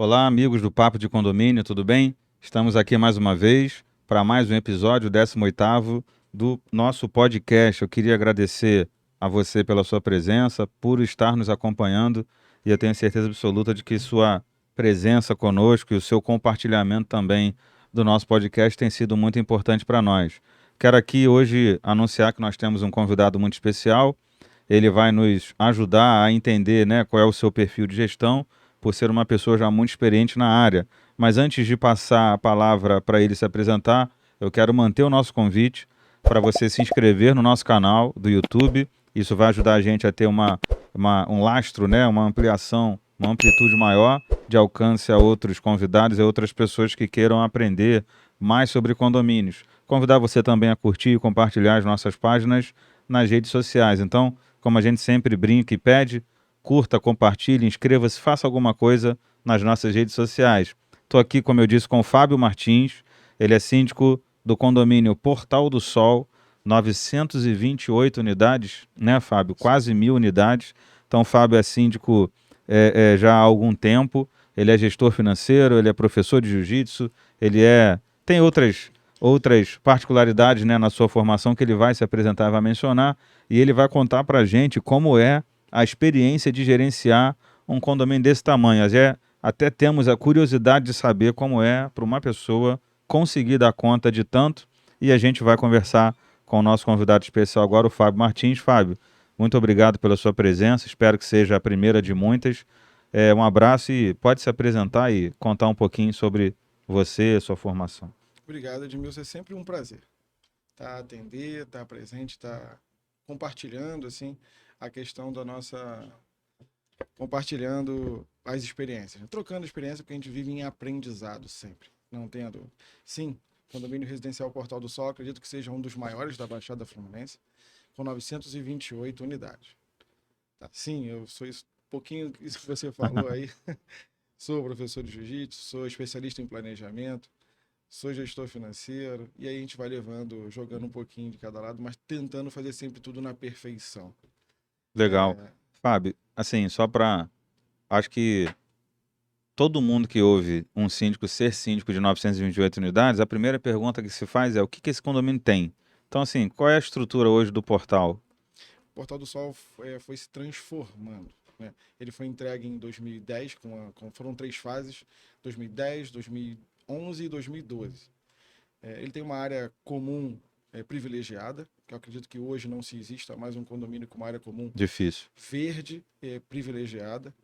Olá, amigos do Papo de Condomínio, tudo bem? Estamos aqui mais uma vez para mais um episódio, o 18º do nosso podcast. Eu queria agradecer a você pela sua presença, por estar nos acompanhando, e eu tenho certeza absoluta de que sua presença conosco e o seu compartilhamento também do nosso podcast tem sido muito importante para nós. Quero aqui hoje anunciar que nós temos um convidado muito especial. Ele vai nos ajudar a entender, né, qual é o seu perfil de gestão, por ser uma pessoa já muito experiente na área. Mas antes de passar a palavra para ele se apresentar, eu quero manter o nosso convite para você se inscrever no nosso canal do YouTube. Isso vai ajudar a gente a ter um lastro, né, uma ampliação, uma amplitude maior de alcance a outros convidados e a outras pessoas que queiram aprender mais sobre condomínios. Convidar você também a curtir e compartilhar as nossas páginas nas redes sociais. Então, como a gente sempre brinca e pede, curta, compartilhe, inscreva-se, faça alguma coisa nas nossas redes sociais. Estou aqui, como eu disse, com o Fábio Martins. Ele é síndico do condomínio Portal do Sol, 928 unidades, né, Fábio? Quase 1.000 unidades. Então, o Fábio é síndico já há algum tempo. Ele é gestor financeiro, ele é professor de jiu-jitsu, tem outras particularidades, né, na sua formação que ele vai se apresentar e vai mencionar, e ele vai contar para a gente como é a experiência de gerenciar um condomínio desse tamanho. Até temos a curiosidade de saber como é para uma pessoa conseguir dar conta de tanto, e a gente vai conversar com o nosso convidado especial agora, o Fábio Martins. Fábio, muito obrigado pela sua presença, espero que seja a primeira de muitas. Um abraço e pode se apresentar e contar um pouquinho sobre você, sua formação. Obrigado, Edmilson. É sempre um prazer atender, estar presente, estar compartilhando assim a questão da nossa, compartilhando as experiências, né? Trocando experiência, porque a gente vive em aprendizado sempre, não tenha dúvida. Sim, condomínio residencial Portal do Sol, acredito que seja um dos maiores da Baixada Fluminense, com 928 unidades. Tá? Sim, eu sou isso, um pouquinho isso que você falou aí. Sou professor de jiu-jitsu, sou especialista em planejamento, sou gestor financeiro, e aí a gente vai levando, jogando um pouquinho de cada lado, mas tentando fazer sempre tudo na perfeição. Legal. Fábio, assim, acho que todo mundo que ouve um síndico ser síndico de 928 unidades, a primeira pergunta que se faz é o que que esse condomínio tem? Então, assim, qual é a estrutura hoje do portal? O Portal do Sol foi se transformando, né? Ele foi entregue em 2010, foram três fases, 2010, 2011 e 2012. Ele tem uma área comum privilegiada, que eu acredito que hoje não se exista mais um condomínio com uma área comum Difícil. verde privilegiada.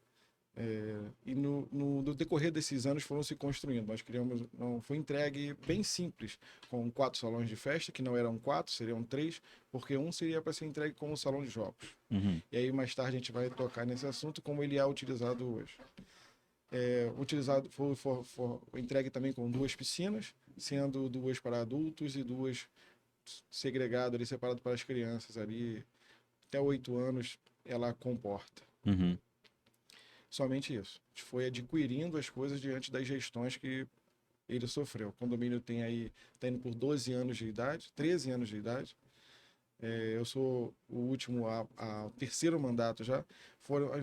E no decorrer desses anos foram se construindo. Nós criamos, não foi entregue bem simples, com 4 salões de festa, que não eram 4, seriam 3, porque um seria para ser entregue como salão de jogos. Uhum. E aí mais tarde a gente vai tocar nesse assunto, como ele é utilizado hoje. Foi entregue também com 2 piscinas, sendo 2 para adultos e 2 segregadas ali, separado para as crianças ali, até 8 anos ela comporta. Uhum. Somente isso. A gente foi adquirindo as coisas diante das gestões que ele sofreu. O condomínio tem aí, está indo por 12 anos de idade, 13 anos de idade. Eu sou o último, a terceiro mandato já.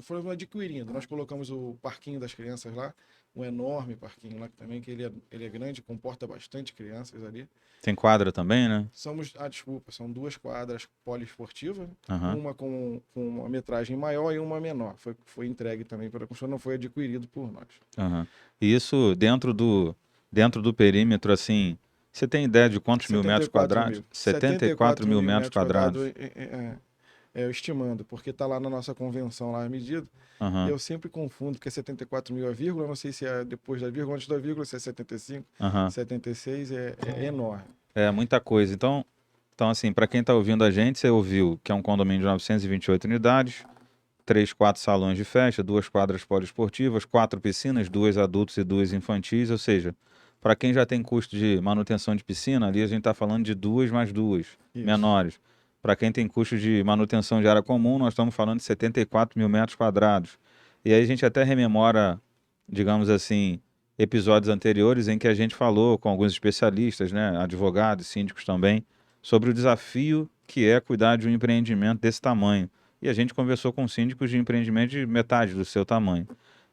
Foram adquirindo. Nós colocamos o parquinho das crianças lá, um enorme parquinho lá também, que ele é grande, comporta bastante crianças ali. Tem quadra também, né? Desculpa, são 2 quadras poliesportivas, Uhum. uma com uma metragem maior e uma menor. Foi entregue também para a construção, não foi adquirido por nós. Uhum. E isso dentro do perímetro, assim, você tem ideia de quantos mil metros 74 quadrados? mil. 74 74 mil mil metros metros quadrados, quadrados. estimando, porque está lá na nossa convenção, lá a medida. E Uhum. eu sempre confundo, porque 74 mil é vírgula, não sei se é depois da vírgula, antes da vírgula, se é 75, Uhum. 76, é enorme. É muita coisa. Então assim, para quem está ouvindo a gente, você ouviu que é um condomínio de 928 unidades, 3, 4 salões de festa, 2 quadras poliesportivas, 4 piscinas, 2 adultos e 2 infantis, ou seja, para quem já tem custo de manutenção de piscina, ali a gente está falando de 2 mais 2 Isso. menores. Para quem tem custo de manutenção de área comum, nós estamos falando de 74 mil metros quadrados. E aí a gente até rememora, digamos assim, episódios anteriores em que a gente falou com alguns especialistas, né, advogados, síndicos também, sobre o desafio que é cuidar de um empreendimento desse tamanho. E a gente conversou com síndicos de empreendimento de metade do seu tamanho.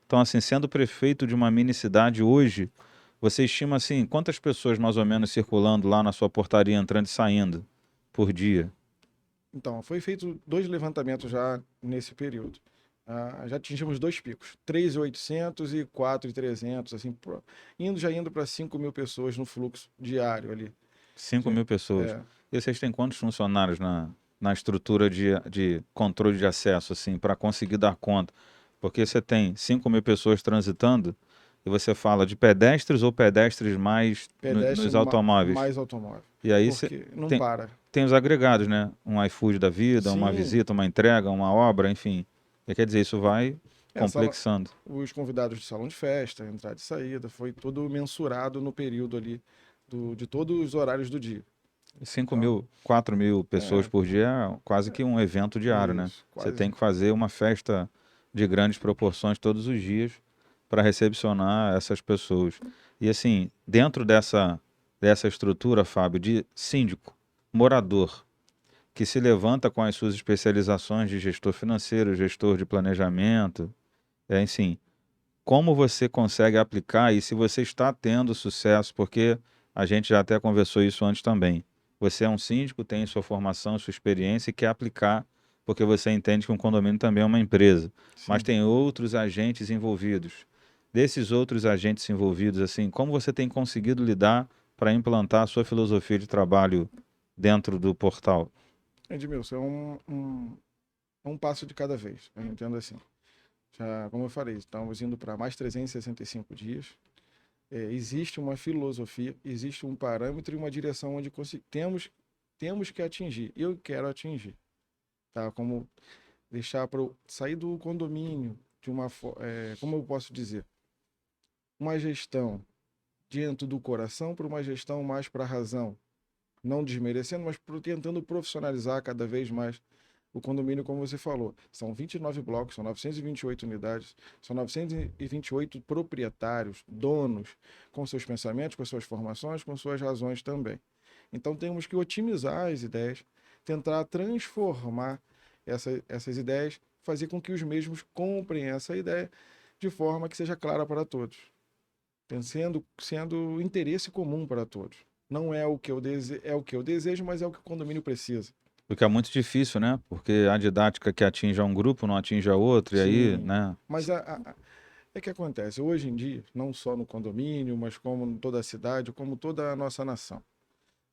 Então, assim, sendo prefeito de uma mini cidade hoje, você estima, assim, quantas pessoas mais ou menos circulando lá na sua portaria, entrando e saindo por dia? Então, foi feito 2 levantamentos já nesse período. Já atingimos 2 picos, 3.800 e 4.300, assim, indo para 5.000 pessoas no fluxo diário ali. 5.000 pessoas. É, E vocês têm quantos funcionários na estrutura de controle de acesso, assim, para conseguir dar conta? Porque você tem 5.000 pessoas transitando e você fala de pedestres ou pedestres mais pedestre nos automóveis. mais automóvel, E aí você porque não tem, para. tem os agregados, né? Um iFood da vida, uma Sim, visita, uma entrega, uma obra, enfim. E quer dizer, isso vai sala, complexando. os convidados de salão de festa, entrada e saída, foi tudo mensurado no período ali de todos os horários do dia. 5 Então, mil, 4.000 pessoas é, por dia é quase que um evento diário, né? isso, Você tem quase. que fazer uma festa de grandes proporções todos os dias para recepcionar essas pessoas. E assim, dentro dessa estrutura, Fábio, de síndico, morador, que se levanta com as suas especializações de gestor financeiro, gestor de planejamento, enfim, como você consegue aplicar e se você está tendo sucesso, porque a gente já até conversou isso antes também. Você é um síndico, tem sua formação, sua experiência e quer aplicar, porque você entende que um condomínio também é uma empresa, mas Sim. tem outros agentes envolvidos. Desses outros agentes envolvidos, assim, como você tem conseguido lidar para implantar a sua filosofia de trabalho dentro do portal? Edmilson, é um passo de cada vez. Eu entendo assim. Já, como eu falei, estamos indo para mais 365 dias. Existe uma filosofia, existe um parâmetro e uma direção onde temos que atingir. Eu quero atingir. Tá? Como deixar para sair do condomínio de como eu posso dizer, uma gestão dentro do coração para uma gestão mais para a razão, não desmerecendo, mas tentando profissionalizar cada vez mais o condomínio, como você falou. São 29 blocos, são 928 unidades, são 928 proprietários, donos, com seus pensamentos, com suas formações, com suas razões também. Então temos que otimizar as ideias, tentar transformar essas ideias, fazer com que os mesmos comprem essa ideia de forma que seja clara para todos, sendo interesse comum para todos. Não é o que é o que eu desejo, mas é o que o condomínio precisa. O que é muito difícil, né? Porque a didática que atinge a um grupo não atinge a outro, e aí, Sim, né? mas é que acontece hoje em dia, não só no condomínio, mas como em toda a cidade, como toda a nossa nação,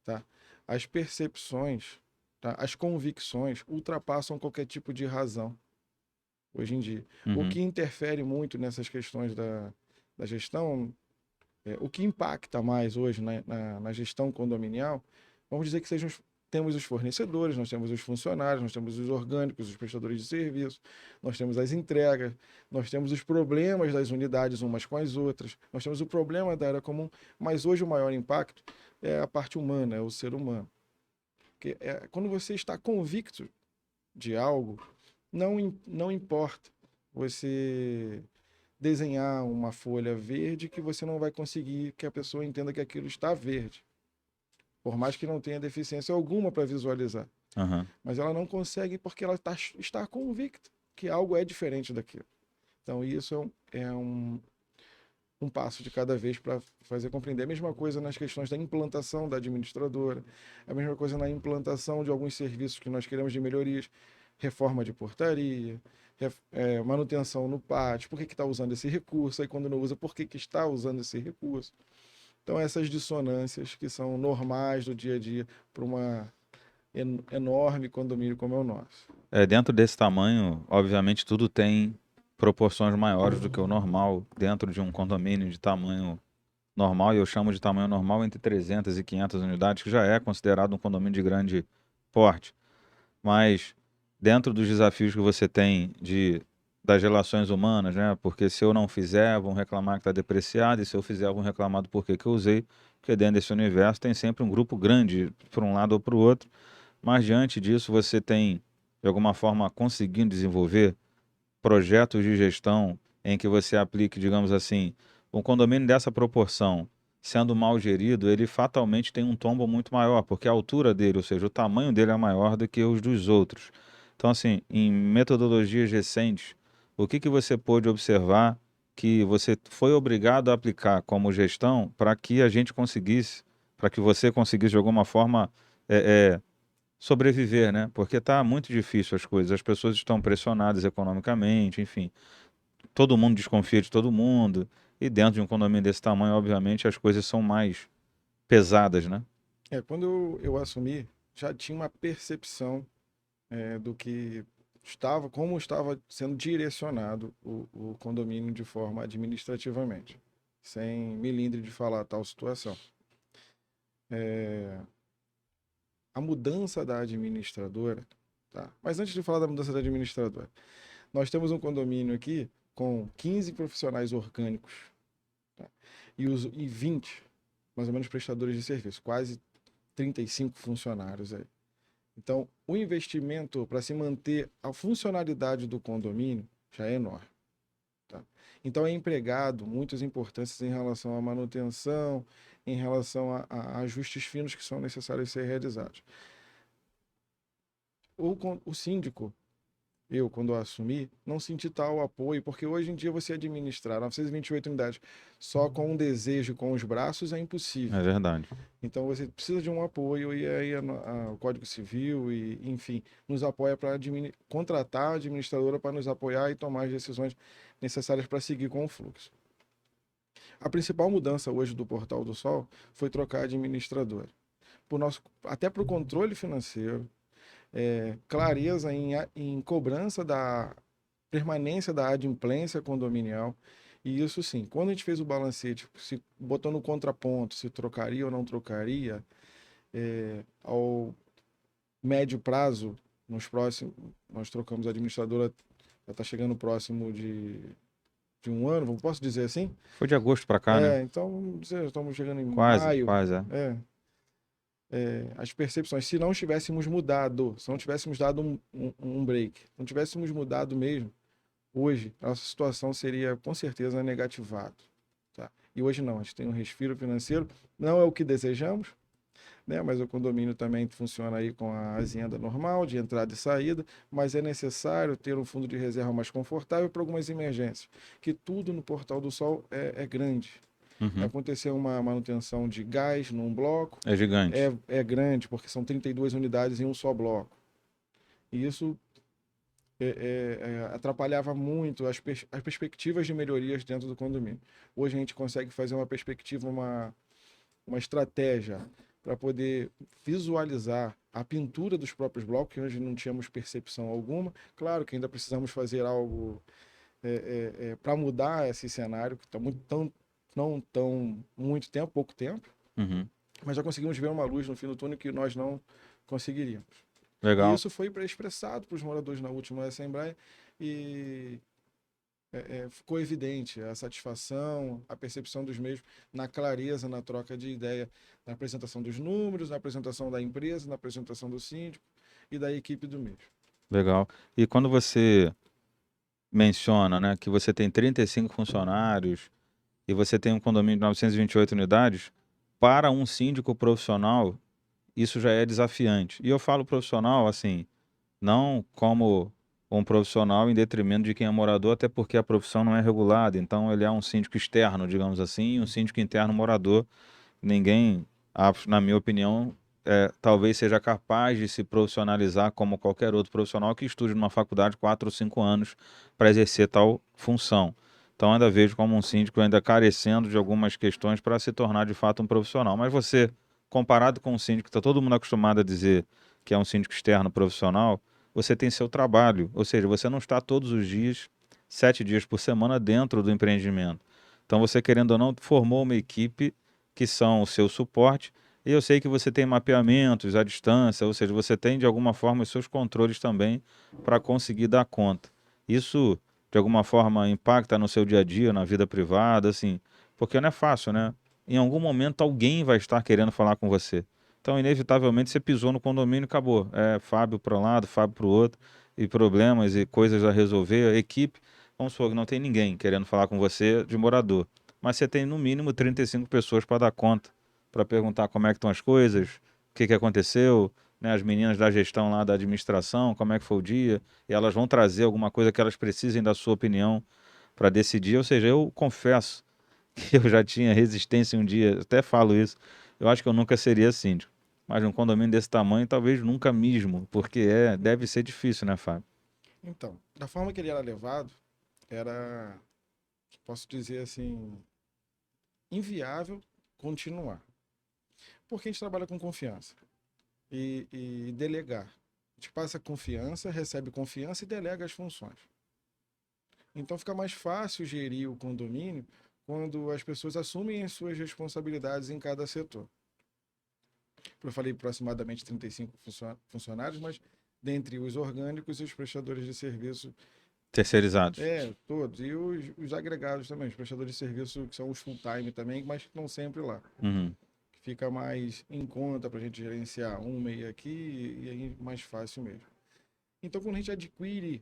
tá? As percepções, tá? As convicções ultrapassam qualquer tipo de razão hoje em dia. O Uhum. que interfere muito nessas questões da gestão, o que impacta mais hoje na gestão condominial, vamos dizer que temos os fornecedores, nós temos os funcionários, nós temos os orgânicos, os prestadores de serviço, nós temos as entregas, nós temos os problemas das unidades umas com as outras, nós temos o problema da área comum, mas hoje o maior impacto é a parte humana, é o ser humano. Porque quando você está convicto de algo, não importa você desenhar uma folha verde que você não vai conseguir que a pessoa entenda que aquilo está verde, por mais que não tenha deficiência alguma para visualizar. Aham. Mas ela não consegue porque ela está convicta que algo é diferente daquilo. Então, isso um passo de cada vez para fazer compreender. A mesma coisa nas questões da implantação da administradora, a mesma coisa na implantação de alguns serviços que nós queremos de melhorias, reforma de portaria, manutenção no pátio, por que está usando esse recurso, aí quando não usa, por que está usando esse recurso. Então, essas dissonâncias que são normais do dia a dia para uma enorme condomínio como é o nosso. Dentro desse tamanho, obviamente, tudo tem proporções maiores do que o normal dentro de um condomínio de tamanho normal, e eu chamo de tamanho normal entre 300 e 500 unidades, que já é considerado um condomínio de grande porte. Mas dentro dos desafios que você tem das relações humanas, né? Porque se eu não fizer, vão reclamar que está depreciado, e se eu fizer, vão reclamar do porquê que eu usei, porque dentro desse universo tem sempre um grupo grande para um lado ou para o outro, mas diante disso você tem, de alguma forma, conseguindo desenvolver projetos de gestão em que você aplique, digamos assim, um condomínio dessa proporção, sendo mal gerido, ele fatalmente tem um tombo muito maior, porque a altura dele, ou seja, o tamanho dele é maior do que os dos outros. Então, assim, em metodologias recentes, o que que você pôde observar que você foi obrigado a aplicar como gestão para que a gente conseguisse, para que você conseguisse de alguma forma sobreviver, né? Porque está muito difícil as coisas, as pessoas estão pressionadas economicamente, enfim, todo mundo desconfia de todo mundo, e dentro de um condomínio desse tamanho, obviamente, as coisas são mais pesadas, né? Quando eu assumi, já tinha uma percepção do que como estava sendo direcionado o condomínio de forma administrativamente, sem milindre de falar tal situação. A mudança da administradora, tá? Mas antes de falar da mudança da administradora, nós temos um condomínio aqui com 15 profissionais orgânicos, tá? E 20, mais ou menos, prestadores de serviço, quase 35 funcionários aí. Então, o investimento para se manter a funcionalidade do condomínio já é enorme. Tá? Então, é empregado muitas importâncias em relação à manutenção, em relação a ajustes finos que são necessários ser realizados. O síndico, eu, quando eu assumi, não senti tal apoio, porque hoje em dia você administrar 928 unidades só com um desejo, com os braços, é impossível. É verdade. Então você precisa de um apoio e aí o Código Civil e, enfim, nos apoia para contratar a administradora para nos apoiar e tomar as decisões necessárias para seguir com o fluxo. A principal mudança hoje do Portal do Sol foi trocar a administradora. Até para o controle financeiro, clareza em cobrança da permanência da adimplência condominial. E isso sim, quando a gente fez o balancete, se botou no contraponto, se trocaria ou não trocaria, ao médio prazo, nós trocamos a administradora, já está chegando próximo de um ano, posso dizer assim? Foi de agosto para cá, né? Então, vamos dizer, estamos chegando em Quase, maio. quase, As percepções, se não tivéssemos mudado, se não tivéssemos dado um break, não tivéssemos mudado mesmo, hoje a nossa situação seria com certeza negativada. Tá? E hoje não, a gente tem um respiro financeiro, não é o que desejamos, né? Mas o condomínio também funciona aí com a agenda normal, de entrada e saída, mas é necessário ter um fundo de reserva mais confortável para algumas emergências, que tudo no Portal do Sol é grande. Uhum. Aconteceu uma manutenção de gás num bloco. É gigante. É grande, porque são 32 unidades em um só bloco. E isso atrapalhava muito as perspectivas de melhorias dentro do condomínio. Hoje a gente consegue fazer uma perspectiva, uma estratégia para poder visualizar a pintura dos próprios blocos, que hoje não tínhamos percepção alguma. Claro que ainda precisamos fazer algo para mudar esse cenário, que está não tão muito tempo, pouco tempo, Uhum. mas já conseguimos ver uma luz no fim do túnel que nós não conseguiríamos. Legal. E isso foi expressado para os moradores na última assembleia e ficou evidente a satisfação, a percepção dos mesmos na clareza, na troca de ideia, na apresentação dos números, na apresentação da empresa, na apresentação do síndico e da equipe do mesmo. Legal. E quando você menciona, né, que você tem 35 funcionários e você tem um condomínio de 928 unidades, para um síndico profissional, isso já é desafiante. E eu falo profissional, assim, não como um profissional em detrimento de quem é morador, até porque a profissão não é regulada. Então, ele é um síndico externo, digamos assim, e um síndico interno morador. Ninguém, na minha opinião, talvez seja capaz de se profissionalizar como qualquer outro profissional que estude numa faculdade 4 ou 5 anos para exercer tal função. Então, ainda vejo como um síndico ainda carecendo de algumas questões para se tornar de fato um profissional. Mas você, comparado com um síndico que está todo mundo acostumado a dizer que é um síndico externo profissional, você tem seu trabalho, ou seja, você não está todos os dias, 7 dias por semana dentro do empreendimento. Então, você, querendo ou não, formou uma equipe que são o seu suporte, e eu sei que você tem mapeamentos à distância, ou seja, você tem de alguma forma os seus controles também para conseguir dar conta. Isso, de alguma forma, impacta no seu dia a dia, na vida privada, assim, porque não é fácil, né? Em algum momento alguém vai estar querendo falar com você. Então, inevitavelmente, você pisou no condomínio e acabou. É Fábio para um lado, Fábio para o outro, e problemas e coisas a resolver. A equipe, vamos supor que não tem ninguém querendo falar com você de morador, mas você tem no mínimo 35 pessoas para dar conta, para perguntar como é que estão as coisas, o que aconteceu, né? As meninas da gestão lá da administração, como é que foi o dia, e elas vão trazer alguma coisa que elas precisem da sua opinião para decidir. Ou seja, eu confesso que eu já tinha resistência um dia, até falo isso, eu acho que eu nunca seria síndico. Mas um condomínio desse tamanho, talvez nunca mesmo, porque deve ser difícil, né, Fábio? Então, da forma que ele era levado, era, posso dizer assim, inviável continuar. Porque a gente trabalha com confiança e delegar. A gente passa confiança, recebe confiança e delega as funções. Então fica mais fácil gerir o condomínio quando as pessoas assumem as suas responsabilidades em cada setor. Eu falei aproximadamente 35 funcionários, mas dentre os orgânicos e os prestadores de serviço, Terceirizados. todos. E os agregados também, os prestadores de serviço que são os full-time também, mas que estão sempre lá. Uhum. Fica mais em conta para a gente gerenciar um meio aqui e aí mais fácil mesmo. Então, quando a gente adquire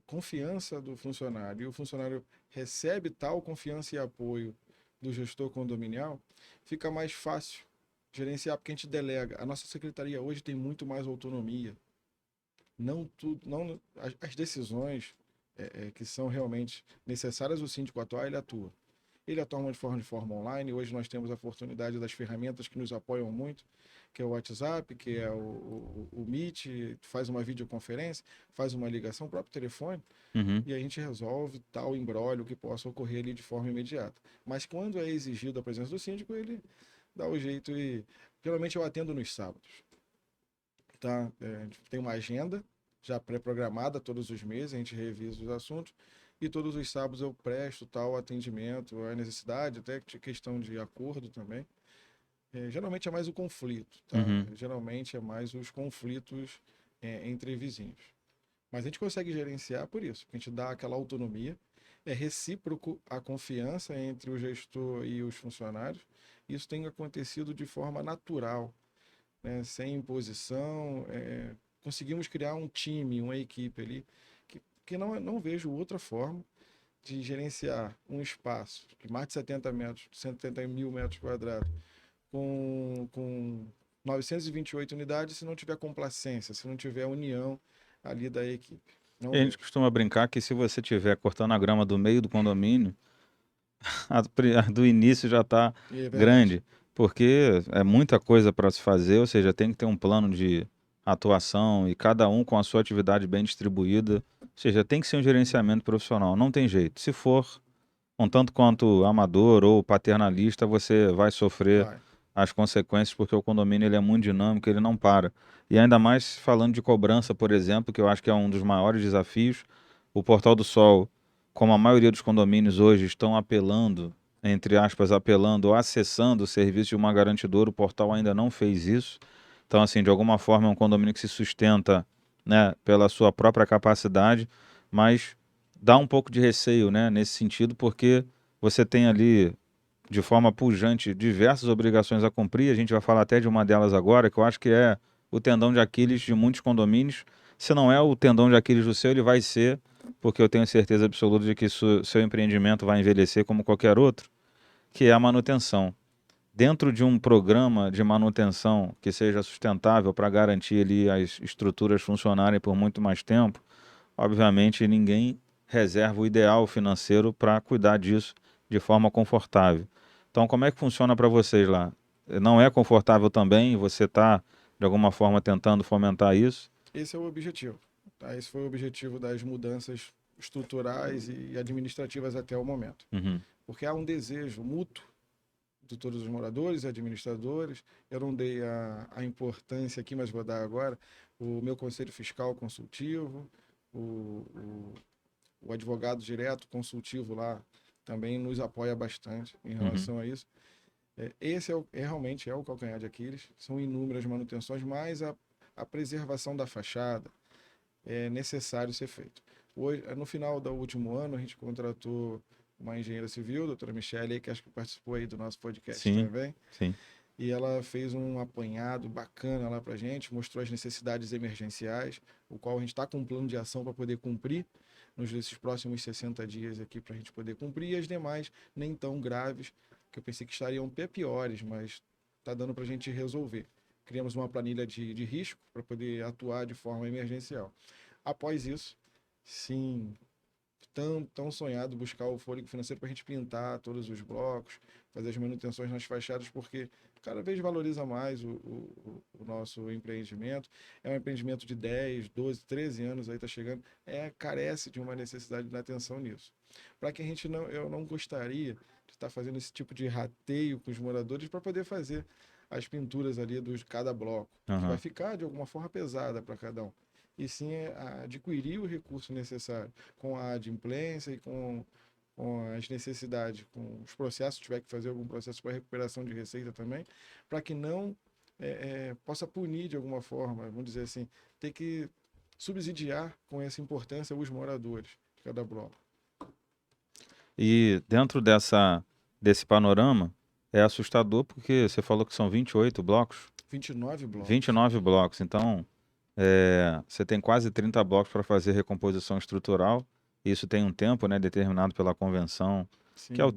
confiança do funcionário e o funcionário recebe tal confiança e apoio do gestor condominial, fica mais fácil gerenciar, porque a gente delega. A nossa secretaria hoje tem muito mais autonomia. Não tudo, não as decisões que são realmente necessárias, o síndico atuar, ele atua. Ele atua de forma online. Hoje nós temos a oportunidade das ferramentas que nos apoiam muito, que é o WhatsApp, que é o Meet, faz uma videoconferência, faz uma ligação, o próprio telefone, Uhum. e a gente resolve tal embrólio que possa ocorrer ali de forma imediata. Mas quando é exigido a presença do síndico, ele dá o jeito e geralmente eu atendo nos sábados. Tá? A gente tem uma agenda já pré-programada todos os meses, a gente revisa os assuntos e todos os sábados eu presto tal atendimento, a necessidade, até questão de acordo também. Geralmente é mais o conflito, tá? Uhum. Geralmente é mais os conflitos entre vizinhos. Mas a gente consegue gerenciar por isso, porque a gente dá aquela autonomia, é recíproco a confiança entre o gestor e os funcionários. Isso tem acontecido de forma natural, né? Sem imposição. Conseguimos criar um time, uma equipe ali, que não vejo outra forma de gerenciar um espaço de mais de 70 metros, 170 mil metros quadrados, com 928 unidades, se não tiver complacência, se não tiver união ali da equipe. E Não a gente vejo. costuma brincar que se você estiver cortando a grama do meio do condomínio, a do início já está E é verdade. grande, porque é muita coisa para se fazer, ou seja, tem que ter um plano de atuação e cada um com a sua atividade bem distribuída, ou seja, tem que ser um gerenciamento profissional, não tem jeito. Se for um tanto quanto amador ou paternalista, você vai sofrer Vai. as consequências, porque o condomínio ele é muito dinâmico, ele não para. E ainda mais falando de cobrança, por exemplo, que eu acho que é um dos maiores desafios, o Portal do Sol, como a maioria dos condomínios hoje estão apelando, entre aspas, apelando ou acessando o serviço de uma garantidora, o portal ainda não fez isso. Então, assim, de alguma forma é um condomínio que se sustenta, né, pela sua própria capacidade, mas dá um pouco de receio, né, nesse sentido, porque você tem ali, de forma pujante, diversas obrigações a cumprir. A gente vai falar até de uma delas agora, que eu acho que é o tendão de Aquiles de muitos condomínios. Se não é o tendão de Aquiles do seu, ele vai ser, porque eu tenho certeza absoluta de que seu empreendimento vai envelhecer como qualquer outro, que é a manutenção. Dentro de um programa de manutenção que seja sustentável para garantir ali as estruturas funcionarem por muito mais tempo, obviamente ninguém reserva o ideal financeiro para cuidar disso de forma confortável. Então, como é que funciona para vocês lá? Não é confortável também? Você está, de alguma forma, tentando fomentar isso? Esse é o objetivo. Tá? Esse foi o objetivo das mudanças estruturais e administrativas até o momento. Uhum. Porque há um desejo mútuo de todos os moradores e administradores. Eu não dei a importância aqui, mas vou dar agora. O meu conselho fiscal consultivo, o, o, o advogado direto consultivo lá também nos apoia bastante em Uhum. relação a isso. Esse realmente é o calcanhar de Aquiles. São inúmeras manutenções, mas a preservação da fachada é necessário ser feito. Hoje, no final do último ano, a gente contratou uma engenheira civil, a doutora Michele, que acho que participou aí do nosso podcast Sim, também, sim. e ela fez um apanhado bacana lá para a gente, mostrou as necessidades emergenciais, o qual a gente está com um plano de ação para poder cumprir nesses próximos 60 dias aqui, para a gente poder cumprir, e as demais nem tão graves, que eu pensei que estariam até piores, mas está dando para a gente resolver. Criamos uma planilha de risco para poder atuar de forma emergencial. Após isso, sim, tão sonhado buscar o fôlego financeiro para a gente pintar todos os blocos, fazer as manutenções nas fachadas, porque cada vez valoriza mais o nosso empreendimento. É um empreendimento de 10, 12, 13 anos, aí está chegando, carece de uma necessidade de atenção nisso. Para que a gente não, eu não gostaria de estar fazendo esse tipo de rateio com os moradores para poder fazer as pinturas ali de cada bloco, que vai Aham. ficar de alguma forma pesada para cada um. E sim adquirir o recurso necessário com a adimplência e com as necessidades, com os processos, se tiver que fazer algum processo para recuperação de receita também, para que não possa punir de alguma forma, vamos dizer assim, ter que subsidiar com essa importância os moradores de cada bloco. E dentro desse panorama, é assustador porque você falou que são 28 blocos, 29 blocos. 29 blocos. Então, você tem quase 30 blocos para fazer recomposição estrutural. Isso tem um tempo, né, determinado pela convenção, que é Sim,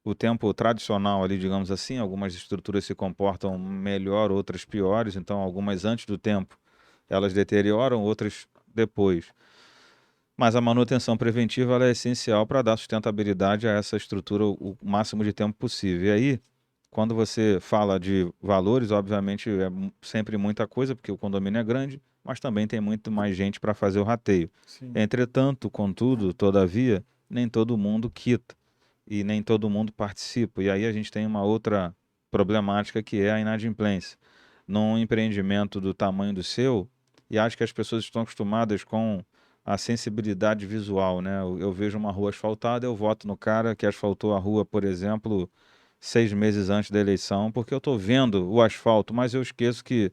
o tempo tradicional ali, digamos assim. Algumas estruturas se comportam melhor, outras piores. Então, algumas antes do tempo, elas deterioram, outras depois. Mas a manutenção preventiva ela é essencial para dar sustentabilidade a essa estrutura o máximo de tempo possível. E aí, quando você fala de valores, obviamente é sempre muita coisa, porque o condomínio é grande, mas também tem muito mais gente para fazer o rateio. sim, Entretanto, contudo, todavia, nem todo mundo quita e nem todo mundo participa. E aí a gente tem uma outra problemática que é a inadimplência. Num empreendimento do tamanho do seu, e acho que as pessoas estão acostumadas com a sensibilidade visual, né? Eu vejo uma rua asfaltada, eu voto no cara que asfaltou a rua, por exemplo, 6 meses antes da eleição, porque eu estou vendo o asfalto, mas eu esqueço que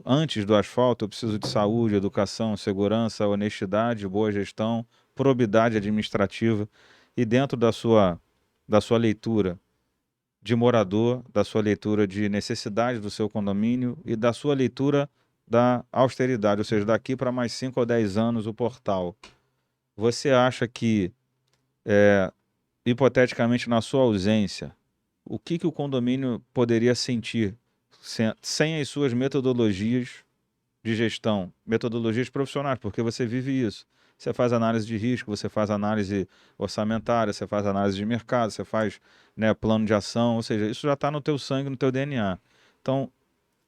antes do asfalto, eu preciso de saúde, educação, segurança, honestidade, boa gestão, probidade administrativa. E dentro da sua leitura de morador, da sua leitura de necessidade do seu condomínio e da sua leitura da austeridade, ou seja, daqui para mais 5 ou 10 anos o portal. Você acha que, hipoteticamente, na sua ausência, o que o condomínio poderia sentir sem as suas metodologias de gestão, metodologias profissionais, porque você vive isso. Você faz análise de risco, você faz análise orçamentária, você faz análise de mercado, você faz, né, plano de ação, ou seja, isso já está no teu sangue, no teu DNA. Então,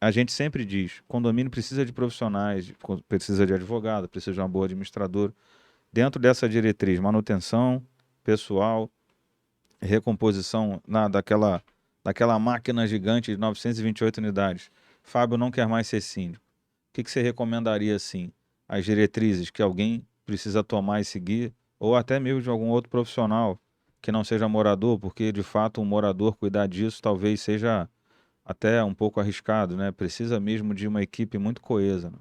a gente sempre diz, condomínio precisa de profissionais, precisa de advogado, precisa de uma boa administradora. Dentro dessa diretriz, manutenção, pessoal, recomposição daquela máquina gigante de 928 unidades. Fábio não quer mais ser síndico. O que você recomendaria, assim, as diretrizes que alguém precisa tomar e seguir, ou até mesmo de algum outro profissional que não seja morador, porque de fato um morador cuidar disso talvez seja até um pouco arriscado, né? Precisa mesmo de uma equipe muito coesa, né?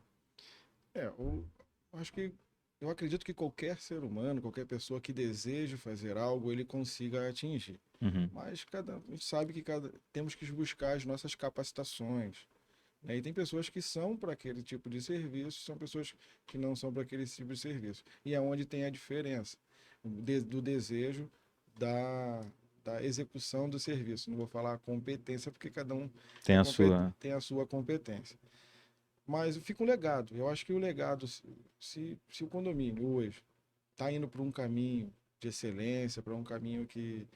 eu acho que eu acredito que qualquer ser humano, qualquer pessoa que deseje fazer algo, ele consiga atingir. Uhum. Mas a gente sabe que temos que buscar as nossas capacitações, né? E tem pessoas que são para aquele tipo de serviço, são pessoas que não são para aquele tipo de serviço. E é onde tem a diferença do desejo da, da execução do serviço. Não vou falar competência, porque cada um Tem a sua. tem a sua competência. Mas fica um legado. Eu acho que o legado, se o condomínio hoje está indo para um caminho de excelência, para um caminho que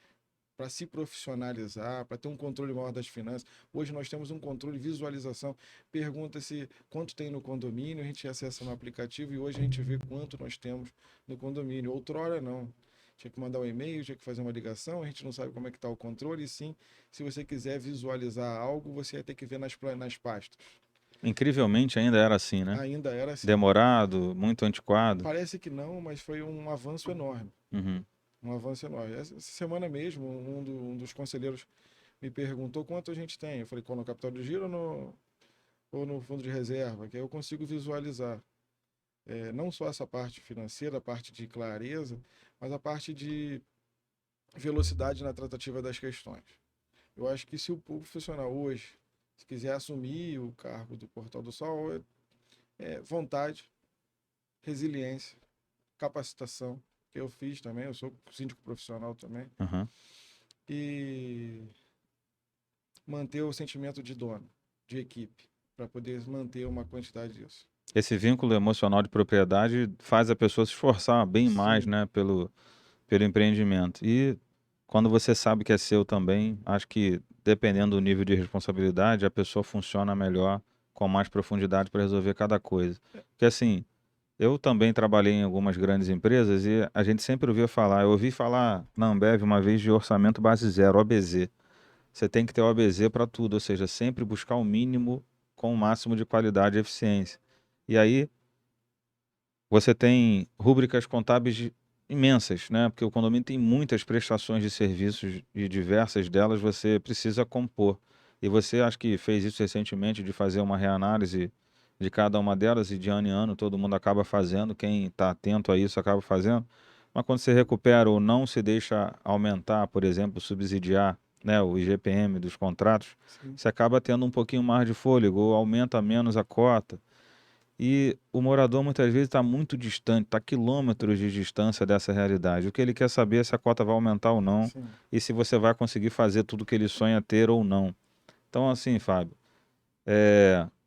para se profissionalizar, para ter um controle maior das finanças. Hoje nós temos um controle, visualização. Pergunta-se quanto tem no condomínio, a gente acessa no aplicativo e hoje a gente vê quanto nós temos no condomínio. Outrora não. Tinha que mandar um e-mail, tinha que fazer uma ligação, a gente não sabe como é que está o controle, e sim, se você quiser visualizar algo, você vai ter que ver nas pastas. Incrivelmente ainda era assim, né? Ainda era assim. Demorado, muito antiquado. Parece que não, mas foi um avanço enorme. Uhum. Um avanço enorme. Essa semana mesmo, um dos conselheiros me perguntou quanto a gente tem. Eu falei, qual no capital de giro ou no fundo de reserva? Que aí eu consigo visualizar. Não só essa parte financeira, a parte de clareza, mas a parte de velocidade na tratativa das questões. Eu acho que se o profissional hoje, se quiser assumir o cargo do Portal do Sol, é vontade, resiliência, capacitação, que eu fiz também, eu sou síndico profissional também, Uhum. e manter o sentimento de dono, de equipe, para poder manter uma quantidade disso. esse vínculo emocional de propriedade faz a pessoa se esforçar bem mais, Sim, né, pelo empreendimento. E quando você sabe que é seu também, acho que dependendo do nível de responsabilidade, a pessoa funciona melhor, com mais profundidade para resolver cada coisa. Porque assim, eu também trabalhei em algumas grandes empresas e a gente sempre ouvia falar, eu ouvi falar na Ambev uma vez de orçamento base zero, OBZ. Você tem que ter OBZ para tudo, ou seja, sempre buscar o mínimo com o máximo de qualidade e eficiência. E aí você tem rúbricas contábeis imensas, né? Porque o condomínio tem muitas prestações de serviços e diversas delas você precisa compor. E você acho que fez isso recentemente de fazer uma reanálise de cada uma delas e de ano em ano todo mundo acaba fazendo, quem está atento a isso acaba fazendo. Mas quando você recupera ou não se deixa aumentar, por exemplo, subsidiar, né, o IGPM dos contratos, sim. você acaba tendo um pouquinho mais de fôlego ou aumenta menos a cota. E o morador muitas vezes está muito distante, está a quilômetros de distância dessa realidade. O que ele quer saber é se a cota vai aumentar ou não Sim. e se você vai conseguir fazer tudo o que ele sonha ter ou não. Então, assim, Fábio,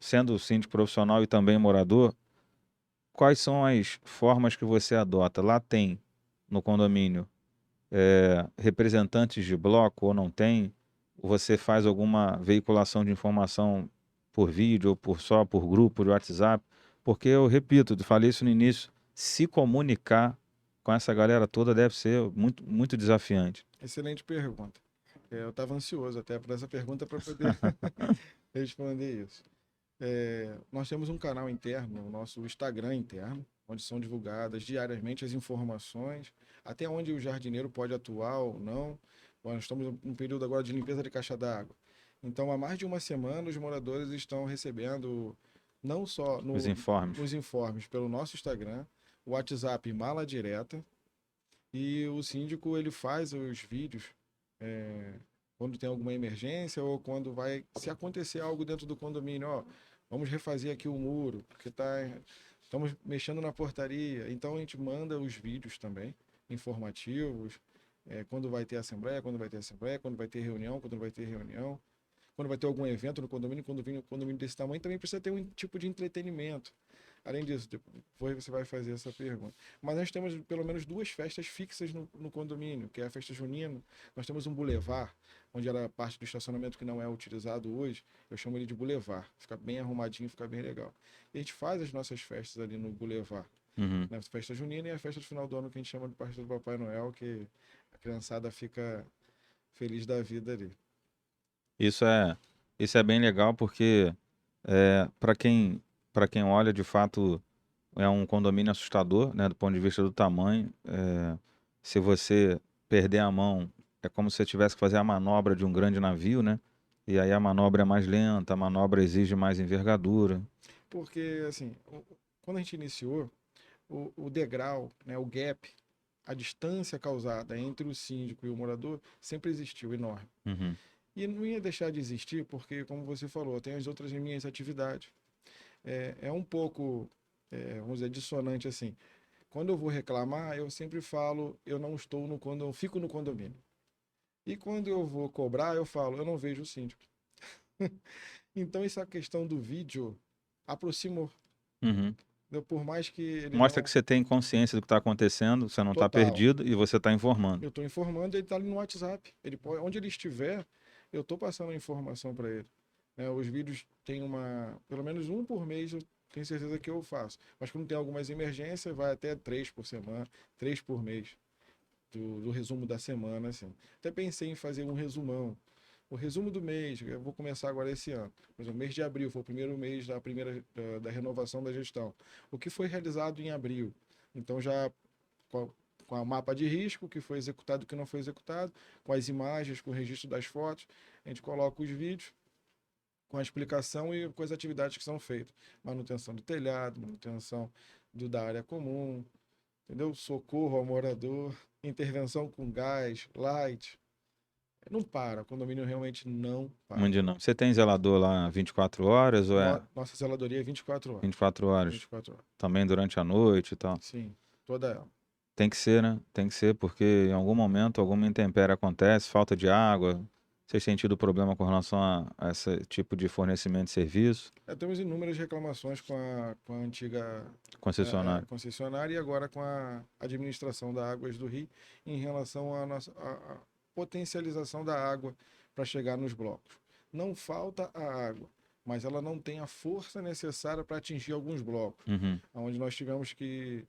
sendo síndico profissional e também morador, quais são as formas que você adota? Lá tem, no condomínio, representantes de bloco ou não tem? Você faz alguma veiculação de informação por vídeo ou por grupo de WhatsApp? Porque eu repito, eu falei isso no início, se comunicar com essa galera toda deve ser muito, muito desafiante. Excelente pergunta. Eu estava ansioso até por essa pergunta para poder responder isso. Nós temos um canal interno, o nosso Instagram interno, onde são divulgadas diariamente as informações, até onde o jardineiro pode atuar ou não. Bom, nós estamos num período agora de limpeza de caixa d'água. Então, há mais de uma semana, os moradores estão recebendo não só Os informes. nos informes pelo nosso Instagram, o WhatsApp Mala Direta, e o síndico ele faz os vídeos quando tem alguma emergência ou quando vai se acontecer algo dentro do condomínio, ó, vamos refazer aqui o muro, porque estamos mexendo na portaria. Então a gente manda os vídeos também informativos, quando vai ter assembleia, quando vai ter assembleia, quando vai ter reunião, quando vai ter reunião, quando vai ter algum evento no condomínio, condomínio desse tamanho também precisa ter um tipo de entretenimento. Além disso, depois você vai fazer essa pergunta. Mas nós temos pelo menos duas festas fixas no condomínio, que é a festa junina. Nós temos um bulevar, onde era parte do estacionamento que não é utilizado hoje. Eu chamo ele de bulevar. Fica bem arrumadinho, fica bem legal. E a gente faz as nossas festas ali no bulevar. Uhum. Né? A festa junina e a festa do final do ano que a gente chama de festa do Papai Noel, que a criançada fica feliz da vida ali. Isso é, isso é bem legal porque para quem olha de fato é um condomínio assustador, né, do ponto de vista do tamanho. Se você perder a mão, é como se você tivesse que fazer a manobra de um grande navio, né? E aí a manobra é mais lenta, a manobra exige mais envergadura. Porque, assim, quando a gente iniciou, o degrau, né, o gap, a distância causada entre o síndico e o morador sempre existiu, enorme. Uhum. E não ia deixar de existir porque, como você falou, tem as outras minhas atividades. É um pouco, vamos dizer, dissonante assim. Quando eu vou reclamar, eu sempre falo, eu não estou no condomínio, eu fico no condomínio. E quando eu vou cobrar, eu falo, eu não vejo o síndico. Então, essa questão do vídeo aproximou. Uhum. Por mais que ele Mostra que não. você tem consciência do que está acontecendo, você não está Total. perdido e você está informando. Eu estou informando, ele está ali no WhatsApp. Ele pode, onde ele estiver, eu estou passando a informação para ele. Né? Os vídeos têm pelo menos um por mês, eu tenho certeza que eu faço. Mas quando tem algumas emergências, vai até três por semana, três por mês, do resumo da semana, assim. Até pensei em fazer um resumão. O resumo do mês, eu vou começar agora esse ano. Por exemplo, o mês de abril foi o primeiro mês da renovação da gestão. O que foi realizado em abril? Então já com a mapa de risco, o que foi executado e o que não foi executado, com as imagens, com o registro das fotos, a gente coloca os vídeos com a explicação e com as atividades que são feitas. Manutenção do telhado, manutenção da área comum, entendeu? Socorro ao morador, intervenção com gás, light. Não para, o condomínio realmente não para. Onde não? Você tem zelador lá 24 horas ou é Nossa zeladoria é 24 horas. 24 horas? 24 horas. Também durante a noite e tal? Sim, toda ela. Tem que ser, né? Tem que ser, porque em algum momento alguma intempérie acontece, falta de água, Vocês têm tido problema com relação a esse tipo de fornecimento de serviço? Temos inúmeras reclamações com a antiga Concessionário. concessionária e agora com a administração da Águas do Rio em relação à potencialização da água para chegar nos blocos. Não falta a água, mas ela não tem a força necessária para atingir alguns blocos, Uhum. onde nós tivemos que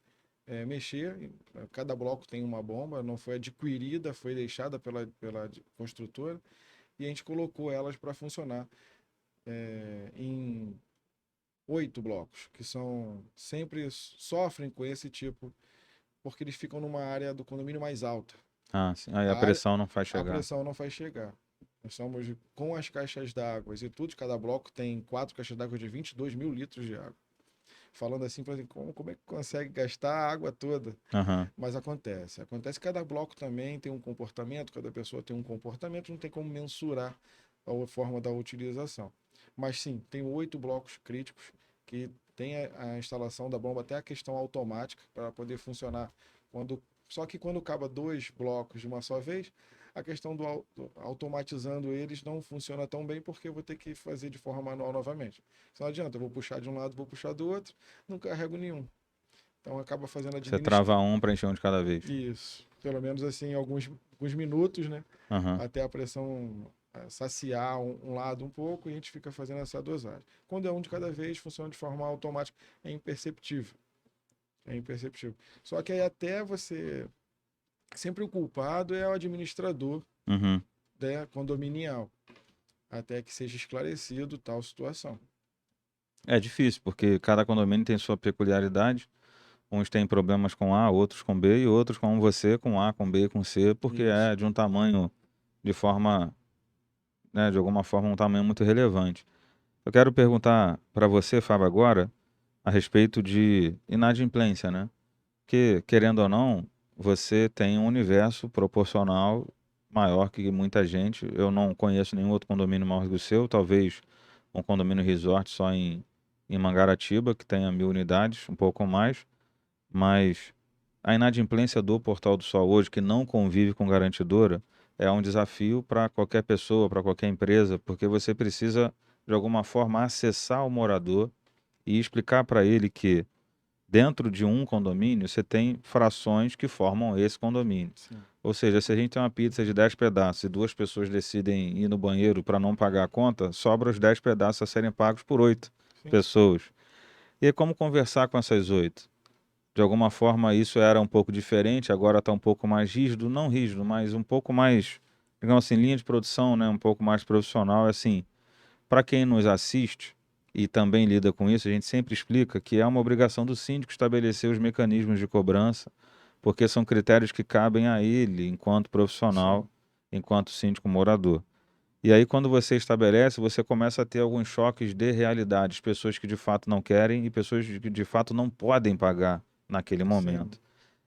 mexer. Cada bloco tem uma bomba, não foi adquirida, foi deixada pela construtora e a gente colocou elas para funcionar em 8 blocos, que sempre sofrem com esse tipo, porque eles ficam numa área do condomínio mais alta. Ah, sim. Aí A a área, pressão não faz a chegar. pressão não faz chegar. Nós somos com as caixas d'água e tudo, cada bloco tem 4 caixas d'água de 22 mil litros de água. Falando assim, como é que consegue gastar a água toda? Aham. Mas acontece. Acontece que cada bloco também tem um comportamento, cada pessoa tem um comportamento, não tem como mensurar a forma da utilização. Mas sim, tem 8 blocos críticos que tem a instalação da bomba, até a questão automática para poder funcionar. Só que quando acaba 2 blocos de uma só vez, a questão automatizando eles não funciona tão bem porque eu vou ter que fazer de forma manual novamente. Não adianta, eu vou puxar de um lado, vou puxar do outro, não carrego nenhum. Então acaba fazendo Você trava um para encher um de cada vez. isso. Pelo menos assim, alguns minutos, né? Aham. Até a pressão saciar um lado um pouco e a gente fica fazendo essa dosagem. Quando é um de cada vez, funciona de forma automática, é imperceptível. É imperceptível. Só que aí até você. Sempre o culpado é o administrador, Uhum. né, condominial. Até que seja esclarecido tal situação. É difícil, porque cada condomínio tem sua peculiaridade. Uns têm problemas com A, outros com B, e outros como você, com A, com B, com C, porque Isso. é de um tamanho, de forma, né, de alguma forma, um tamanho muito relevante. Eu quero perguntar para você, Fábio, agora, a respeito de inadimplência, né? Que, querendo ou não, você tem um universo proporcional maior que muita gente. Eu não conheço nenhum outro condomínio maior que o seu, talvez um condomínio resort só em Mangaratiba, que tenha 1.000 unidades, um pouco mais, mas a inadimplência do Portal do Sol hoje, que não convive com garantidora, é um desafio para qualquer pessoa, para qualquer empresa, porque você precisa, de alguma forma, acessar o morador e explicar para ele que dentro de um condomínio você tem frações que formam esse condomínio. Sim. Ou seja, se a gente tem uma pizza de 10 pedaços e 2 pessoas decidem ir no banheiro para não pagar a conta, sobra os 10 pedaços a serem pagos por 8 Sim. pessoas. E aí, como conversar com essas 8? De alguma forma isso era um pouco diferente, agora está um pouco mais rígido, não rígido, mas um pouco mais, digamos assim, linha de produção, né, um pouco mais profissional. Assim, para quem nos assiste e também lida com isso, a gente sempre explica que é uma obrigação do síndico estabelecer os mecanismos de cobrança, porque são critérios que cabem a ele enquanto profissional, Sim. enquanto síndico morador. E aí, quando você estabelece, você começa a ter alguns choques de realidades, pessoas que de fato não querem e pessoas que de fato não podem pagar naquele Sim. momento.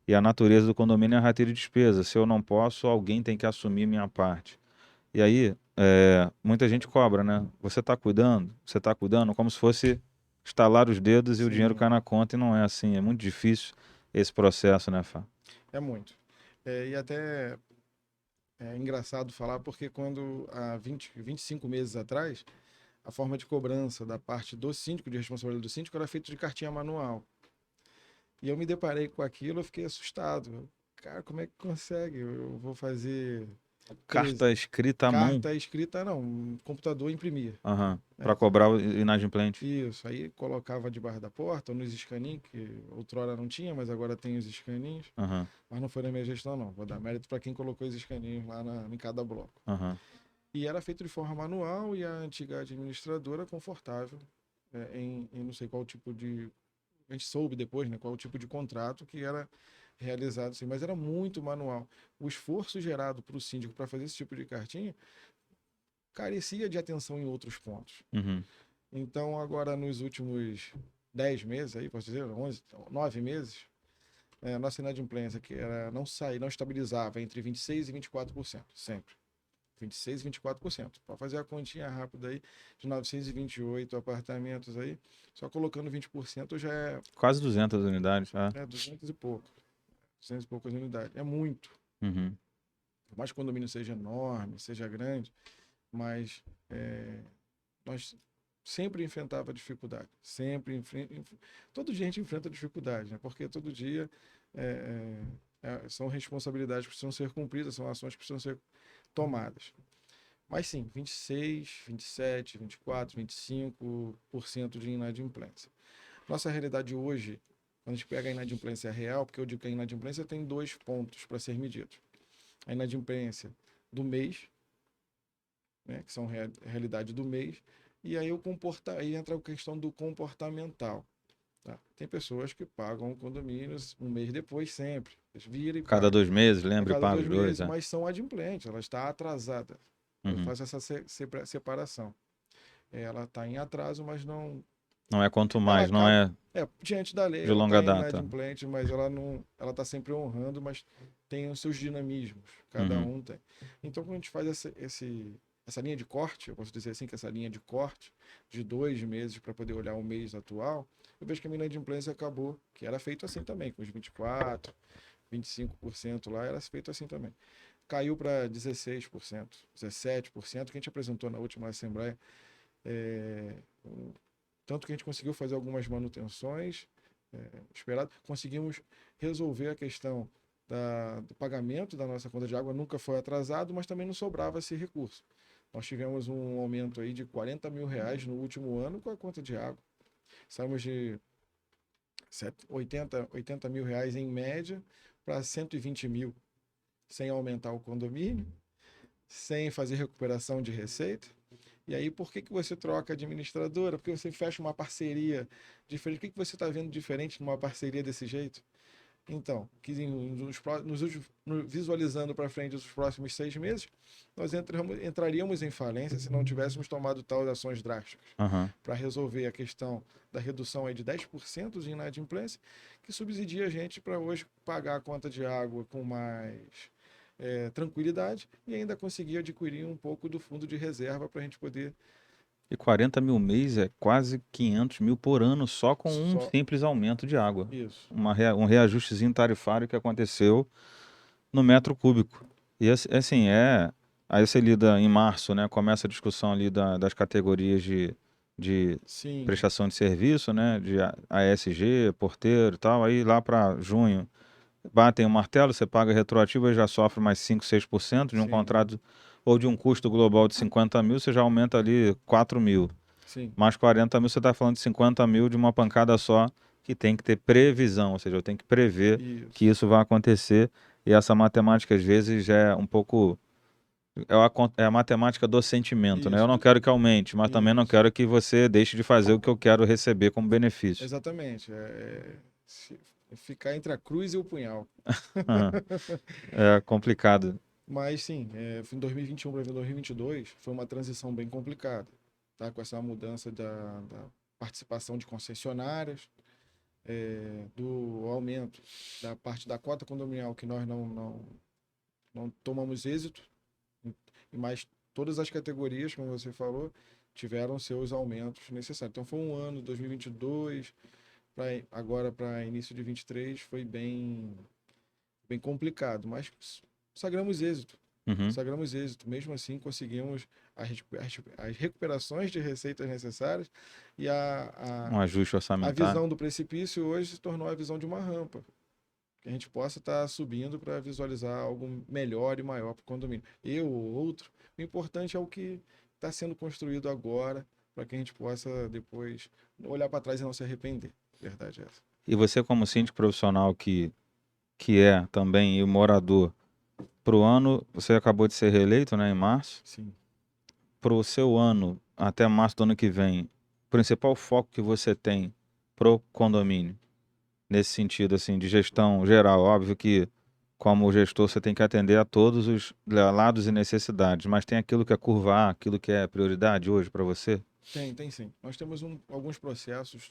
E a natureza do condomínio é a rateira de despesa. Se eu não posso, alguém tem que assumir minha parte. E aí, muita gente cobra, né? Você está cuidando? Você está cuidando? Como se fosse estalar os dedos e o dinheiro Sim. cai na conta, e não é assim. É muito difícil esse processo, né, Fá? É muito. E até é engraçado falar porque quando há 25 meses atrás, a forma de cobrança da parte do síndico, de responsabilidade do síndico, era feita de cartinha manual. E eu me deparei com aquilo, eu fiquei assustado. Cara, como é que consegue? Eu vou fazer 13 Carta escrita à mão, carta escrita, não, um computador imprimia. para Né? cobrar o inadimplente. Isso, aí colocava debaixo da porta, nos escaninhos, que outrora não tinha, mas agora tem os escaninhos. Aham, Mas não foi na minha gestão, não. Vou dar mérito para quem colocou os escaninhos lá em cada bloco. aham. E era feito de forma manual e a antiga administradora confortável em não sei qual tipo de. A gente soube depois, né, qual o tipo de contrato que era realizado, assim, mas era muito manual. O esforço gerado para o síndico para fazer esse tipo de cartinha carecia de atenção em outros pontos. Uhum. Então, agora nos últimos 10 meses, aí, posso dizer, 11, 9 meses, a nossa inadimplência, que era não sair, não estabilizava entre 26% e 24%, sempre. 26% e 24%. Para fazer a continha rápida aí, de 928 apartamentos aí, só colocando 20% já Quase 200 unidades. é 200 e pouco. 200 e poucas unidades. É muito. Uhum. Por mais que o condomínio seja enorme, seja grande, mas nós sempre enfrentava dificuldade, todo dia a gente enfrenta dificuldade, né? Porque todo dia são responsabilidades que precisam ser cumpridas, são ações que precisam ser tomadas. Mas sim, 26, 27, 24, 25% de inadimplência. Nossa realidade hoje, quando a gente pega a inadimplência real, porque eu digo que a inadimplência tem 2 pontos para ser medidos. A inadimplência do mês, né, que são realidade do mês, e aí aí entra a questão do comportamental. Tá? Tem pessoas que pagam condomínios um mês depois, sempre. Eles viram e Cada pagam. 2 meses, A lembra? E cada paga dois os dois, meses, é. mas são adimplentes, ela está atrasada. Eu Uhum. faço essa separação. Ela está em atraso, mas não. Não é quanto Ela mais, não acaba. é Diante da lei, de ela longa está data. inadimplente, mas ela não. Ela está sempre honrando, mas tem os seus dinamismos. Cada Uhum. um tem. Então, quando a gente faz essa linha de corte, eu posso dizer assim que essa linha de corte de 2 meses para poder olhar o mês atual, eu vejo que a minha inadimplência acabou, que era feito assim também, com os 24, 25% lá, era feito assim também. Caiu para 16%, 17%, que a gente apresentou na última Assembleia. É, Tanto que a gente conseguiu fazer algumas manutenções, esperado. Conseguimos resolver a questão do pagamento da nossa conta de água, nunca foi atrasado, mas também não sobrava esse recurso. Nós tivemos um aumento aí de R$ 40 mil no último ano com a conta de água. Saímos de 80 mil reais em média para 120 mil, sem aumentar o condomínio, sem fazer recuperação de receita. E aí, por que você troca a administradora? Porque você fecha uma parceria diferente. O que você está vendo diferente numa parceria desse jeito? Então, visualizando para frente os próximos 6 meses, nós entraríamos em falência se não tivéssemos tomado tais ações drásticas Uhum. para resolver a questão da redução aí de 10% de inadimplência, que subsidia a gente para hoje pagar a conta de água com mais tranquilidade e ainda conseguir adquirir um pouco do fundo de reserva para a gente poder E 40 mil mês é quase 500 mil por ano só com um só simples aumento de água. isso. Um reajustezinho tarifário que aconteceu no metro cúbico. E assim, aí você lida em março, né? Começa a discussão ali das categorias de Sim, prestação de serviço, né? De ASG, porteiro e tal. Aí lá para junho batem o martelo, você paga retroativo e já sofre mais 5, 6% de um sim, contrato ou de um custo global de 50 mil, você já aumenta ali 4 mil. sim. Mais 40 mil, você está falando de 50 mil de uma pancada só, que tem que ter previsão, ou seja, eu tenho que prever que Isso. isso vai acontecer. E essa matemática, às vezes, é um pouco. É a matemática do sentimento, né? Eu Isso. não quero que aumente, mas também não Isso. quero que você deixe de fazer o que eu quero receber como benefício. Exatamente. Ficar entre a cruz e o punhal. É complicado. Mas sim, em 2021 para 2022 foi uma transição bem complicada, tá? Com essa mudança da participação de concessionárias, do aumento da parte da cota condominial que nós não tomamos êxito, e mais todas as categorias, como você falou, tiveram seus aumentos necessários. Então foi um ano, 2022, agora para início de 23, foi bem complicado, mas sagramos êxito. Uhum. Sagramos êxito. Mesmo assim, conseguimos as recuperações de receitas necessárias e Um ajuste a orçamentário. visão do precipício hoje se tornou a visão de uma rampa. Que a gente possa estar subindo para visualizar algo melhor e maior para o condomínio. Eu ou outro, o importante é o que está sendo construído agora, para que a gente possa depois olhar para trás e não se arrepender. Verdade é essa. E você, como síndico profissional que é também e morador, para o ano, você acabou de ser reeleito, né, em março. Sim. Para o seu ano, até março do ano que vem, o principal foco que você tem pro condomínio, nesse sentido, assim, de gestão geral, óbvio que como gestor você tem que atender a todos os lados e necessidades, mas tem aquilo que é curva A, aquilo que é prioridade hoje para você? Tem sim. Nós temos alguns processos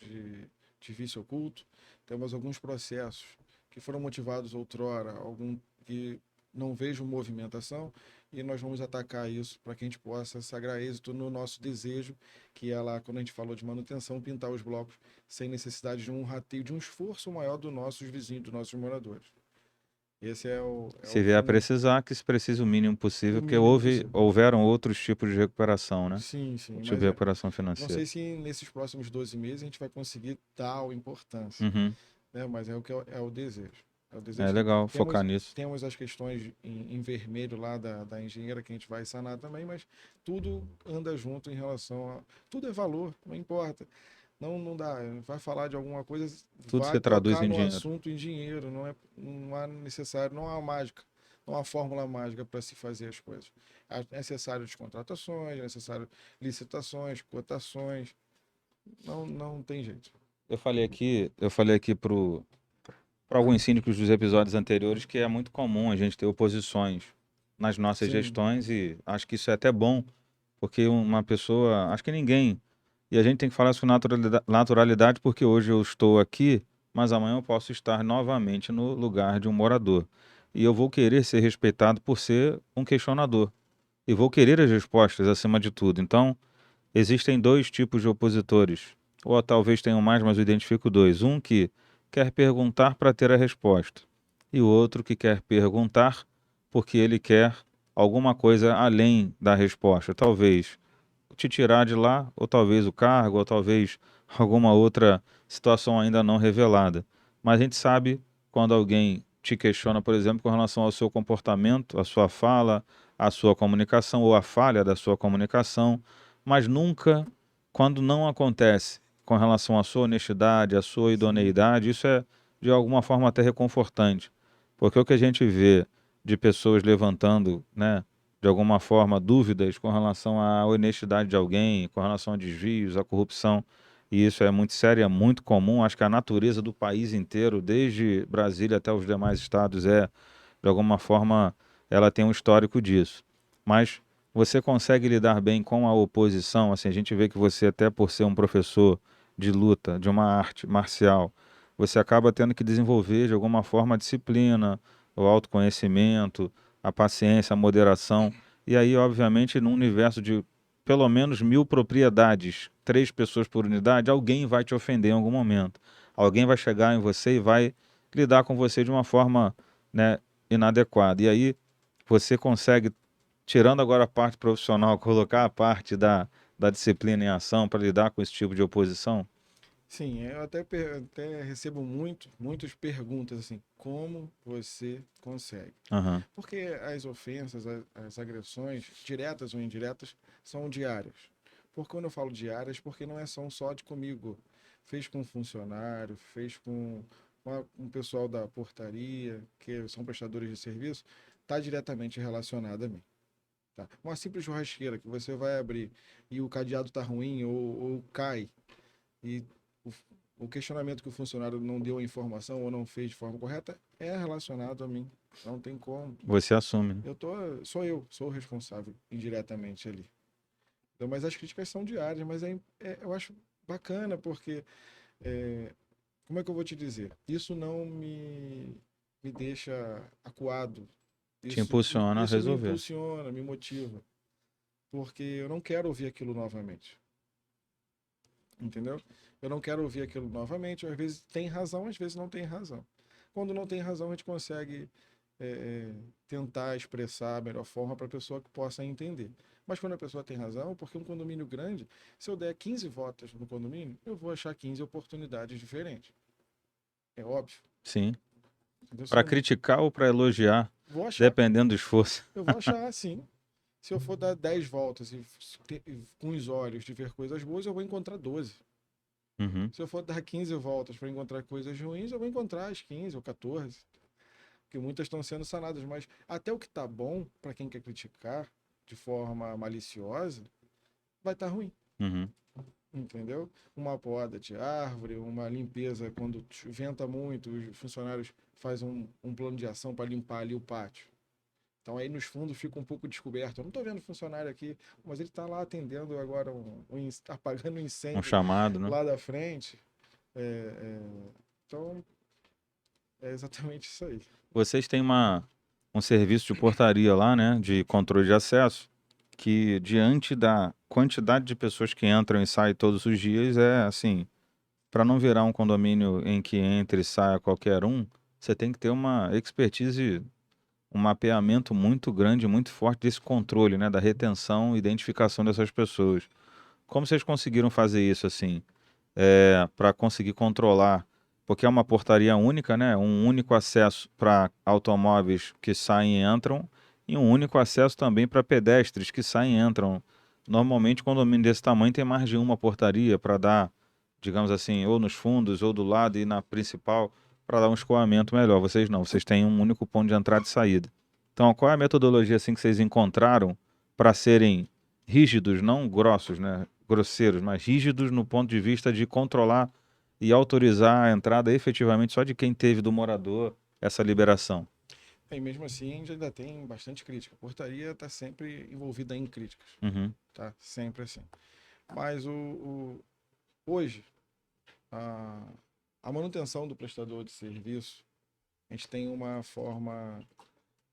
de vício oculto, temos alguns processos que foram motivados outrora, algum que não vejo movimentação, e nós vamos atacar isso para que a gente possa sagrar êxito no nosso desejo, que é lá, quando a gente falou de manutenção, pintar os blocos sem necessidade de um rateio, de um esforço maior dos nossos vizinhos, dos nossos moradores. Esse é Se o vier a fim, precisar, que se precise o mínimo possível, o porque mínimo possível. houveram outros tipos de recuperação, né? Sim, sim, Tipo de mas recuperação não financeira. sei se nesses próximos 12 meses a gente vai conseguir tal importância, Uhum. né? Mas é o que é o desejo. É o É desejo sim. legal focar Temos, nisso. temos as questões em vermelho lá da engenheira que a gente vai sanar também, mas tudo anda junto em relação a. Tudo é valor, não importa. Não dá. Vai falar de alguma coisa, Tudo vai se traduz tocar em no dinheiro. assunto em dinheiro. Não há necessário, não há mágica, não há fórmula mágica para se fazer as coisas. É necessário descontratações, é necessário licitações, cotações. Não tem jeito. Eu falei aqui para alguns síndicos dos episódios anteriores que é muito comum a gente ter oposições nas nossas Sim, gestões e acho que isso é até bom, porque uma pessoa, acho que ninguém, e a gente tem que falar isso com naturalidade porque hoje eu estou aqui, mas amanhã eu posso estar novamente no lugar de um morador. E eu vou querer ser respeitado por ser um questionador. E vou querer as respostas acima de tudo. Então, existem dois tipos de opositores, ou talvez tenham mais, mas eu identifico dois. Um que quer perguntar para ter a resposta, e o outro que quer perguntar porque ele quer alguma coisa além da resposta. Talvez te tirar de lá, ou talvez o cargo, ou talvez alguma outra situação ainda não revelada. Mas a gente sabe quando alguém te questiona, por exemplo, com relação ao seu comportamento, a sua fala, a sua comunicação ou a falha da sua comunicação, mas nunca quando não acontece com relação à sua honestidade, à sua sim, idoneidade, isso é de alguma forma até reconfortante, porque o que a gente vê de pessoas levantando, né, de alguma forma, dúvidas com relação à honestidade de alguém, com relação a desvios, à corrupção. E isso é muito sério, é muito comum. Acho que a natureza do país inteiro, desde Brasília até os demais estados, de alguma forma, ela tem um histórico disso. Mas você consegue lidar bem com a oposição? Assim, a gente vê que você, até por ser um professor de luta, de uma arte marcial, você acaba tendo que desenvolver de alguma forma a disciplina, o autoconhecimento, a paciência, a moderação. E aí, obviamente, num universo de pelo menos 1.000 propriedades, 3 pessoas por unidade, alguém vai te ofender em algum momento. Alguém vai chegar em você e vai lidar com você de uma forma, né, inadequada. E aí você consegue, tirando agora a parte profissional, colocar a parte da disciplina em ação para lidar com esse tipo de oposição? sim. Eu até recebo muitas perguntas assim, como você consegue? Aham, Porque as ofensas, as agressões, diretas ou indiretas, são diárias. Por quando eu falo diárias, porque não são só de comigo. Fez com um funcionário, fez com um pessoal da portaria, que são prestadores de serviço, está diretamente relacionado a mim. Tá? Uma simples churrasqueira que você vai abrir e o cadeado está ruim ou cai, e o, o questionamento que o funcionário não deu a informação ou não fez de forma correta é relacionado a mim. Não tem como. você assume, né? Sou o responsável indiretamente ali. Então, mas as críticas são diárias, mas eu acho bacana porque, é, como é que eu vou te dizer? Isso não me deixa acuado. Te Isso, impulsiona a isso me resolver. impulsiona, me motiva, porque eu não quero ouvir aquilo novamente, entendeu? Eu não quero ouvir aquilo novamente. Às vezes tem razão, às vezes não tem razão. Quando não tem razão, a gente consegue tentar expressar a melhor forma para a pessoa que possa entender. Mas quando a pessoa tem razão, porque um condomínio grande, se eu der 15 votos no condomínio, eu vou achar 15 oportunidades diferentes. É óbvio. Sim. Entendeu? Se Para eu criticar ou para elogiar, vou achar, dependendo do esforço. eu vou achar assim. Se eu for dar 10 voltas com os olhos de ver coisas boas, eu vou encontrar 12. Uhum. Se eu for dar 15 voltas para encontrar coisas ruins, eu vou encontrar as 15 ou 14. Porque muitas estão sendo sanadas, mas até o que está bom, para quem quer criticar de forma maliciosa, vai estar ruim, Uhum. entendeu? Uma poda de árvore, uma limpeza quando venta muito, os funcionários fazem um plano de ação para limpar ali o pátio. Então aí nos fundos fica um pouco descoberto. Eu não estou vendo funcionário aqui, mas ele está lá atendendo agora, apagando um Um incêndio chamado, né? lá da frente. É, então é exatamente isso aí. Vocês têm um serviço de portaria lá, né? De controle de acesso, que diante da quantidade de pessoas que entram e saem todos os dias, é assim, para não virar um condomínio em que entre e saia qualquer um, você tem que ter uma expertise, um mapeamento muito grande, muito forte desse controle, né, da retenção e identificação dessas pessoas. Como vocês conseguiram fazer isso, assim, para conseguir controlar? Porque é uma portaria única, né, um único acesso para automóveis que saem e entram, e um único acesso também para pedestres que saem e entram. Normalmente, condomínio desse tamanho tem mais de uma portaria para dar, digamos assim, ou nos fundos, ou do lado e na principal, para dar um escoamento melhor. Vocês não, vocês têm um único ponto de entrada e saída. Então, qual é a metodologia assim que vocês encontraram para serem rígidos, não grossos, né, grosseiros, mas rígidos no ponto de vista de controlar e autorizar a entrada efetivamente só de quem teve do morador essa liberação? E mesmo assim, a gente ainda tem bastante crítica. A portaria está sempre envolvida em críticas, Uhum, tá? Sempre assim. Mas hoje, a, a manutenção do prestador de serviço, a gente tem uma forma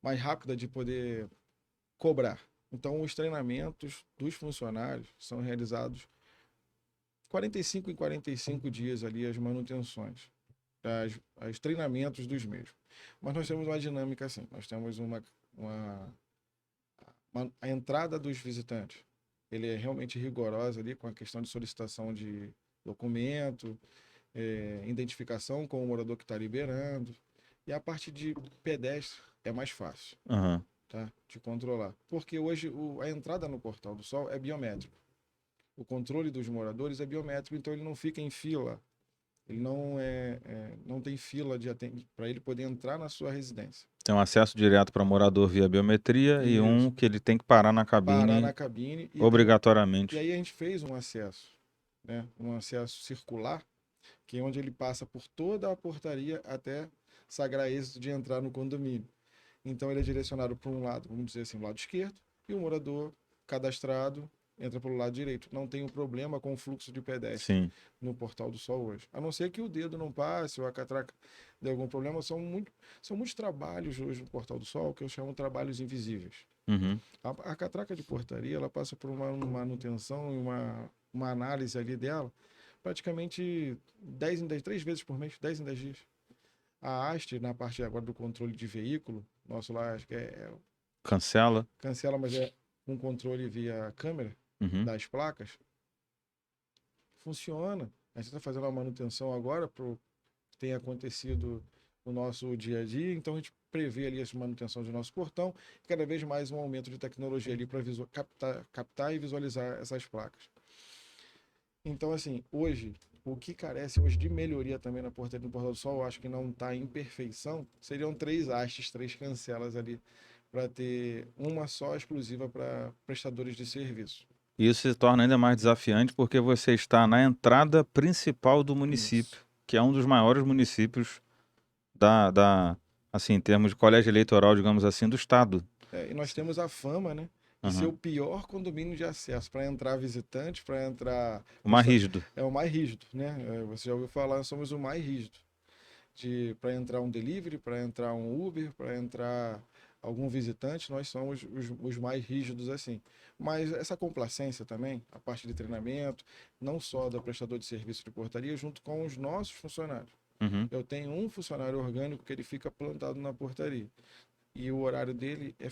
mais rápida de poder cobrar. Então, os treinamentos dos funcionários são realizados 45 em 45 dias ali, as manutenções, os treinamentos dos mesmos. Mas nós temos uma dinâmica assim, nós temos uma, a entrada dos visitantes, ele é realmente rigorosa ali com a questão de solicitação de documento, identificação com o morador que está liberando, e a parte de pedestre é mais fácil, uhum. tá? De controlar. Porque hoje a entrada no Portal do Sol é biométrico. O controle dos moradores é biométrico, então ele não fica em fila. Ele não tem fila para ele poder entrar na sua residência. Tem um acesso direto para morador via biometria e um Isso. que ele tem que parar na Parar na cabine cabine e obrigatoriamente. aí a gente fez um acesso, né? Um acesso circular, que é onde ele passa por toda a portaria até sagrar êxito de entrar no condomínio. Então ele é direcionado para um lado, vamos dizer assim, o lado esquerdo, e o morador cadastrado entra pelo lado direito. Não tem um problema com o fluxo de pedestre Sim. no Portal do Sol hoje. A não ser que o dedo não passe ou a catraca dê algum problema, são muitos trabalhos hoje no Portal do Sol que eu chamo de trabalhos invisíveis. Uhum. A catraca de portaria, ela passa por uma manutenção e uma análise ali dela, praticamente 10 em 10, 3 vezes por mês, 10 em 10 dias. A haste, na parte agora do controle de veículo, nosso lá, acho que Cancela. cancela, mas é um controle via câmera Uhum. das placas, funciona. A gente está fazendo a manutenção agora para o que tem acontecido no nosso dia a dia, então a gente prevê ali as manutenções do nosso portão e cada vez mais um aumento de tecnologia ali para captar e visualizar essas placas. Então, assim, hoje, o que carece hoje de melhoria também na portaria do Portal do Sol, eu acho que não está em perfeição, seriam 3 hastes, 3 cancelas ali, para ter uma só exclusiva para prestadores de serviço. E isso se torna ainda mais desafiante porque você está na entrada principal do Isso. município, que é um dos maiores municípios assim, em termos de colégio eleitoral, digamos assim, do estado. E nós temos a fama, né, de ser Uhum. o pior condomínio de acesso para entrar visitante, para entrar. O mais rígido. É o mais rígido, né? Você já ouviu falar, somos o mais rígido. Para entrar um delivery, para entrar um Uber, para entrar algum visitante, nós somos os mais rígidos assim. Mas essa complacência também, a parte de treinamento, não só do prestador de serviço de portaria, junto com os nossos funcionários. Uhum. Eu tenho um funcionário orgânico que ele fica plantado na portaria. E o horário dele é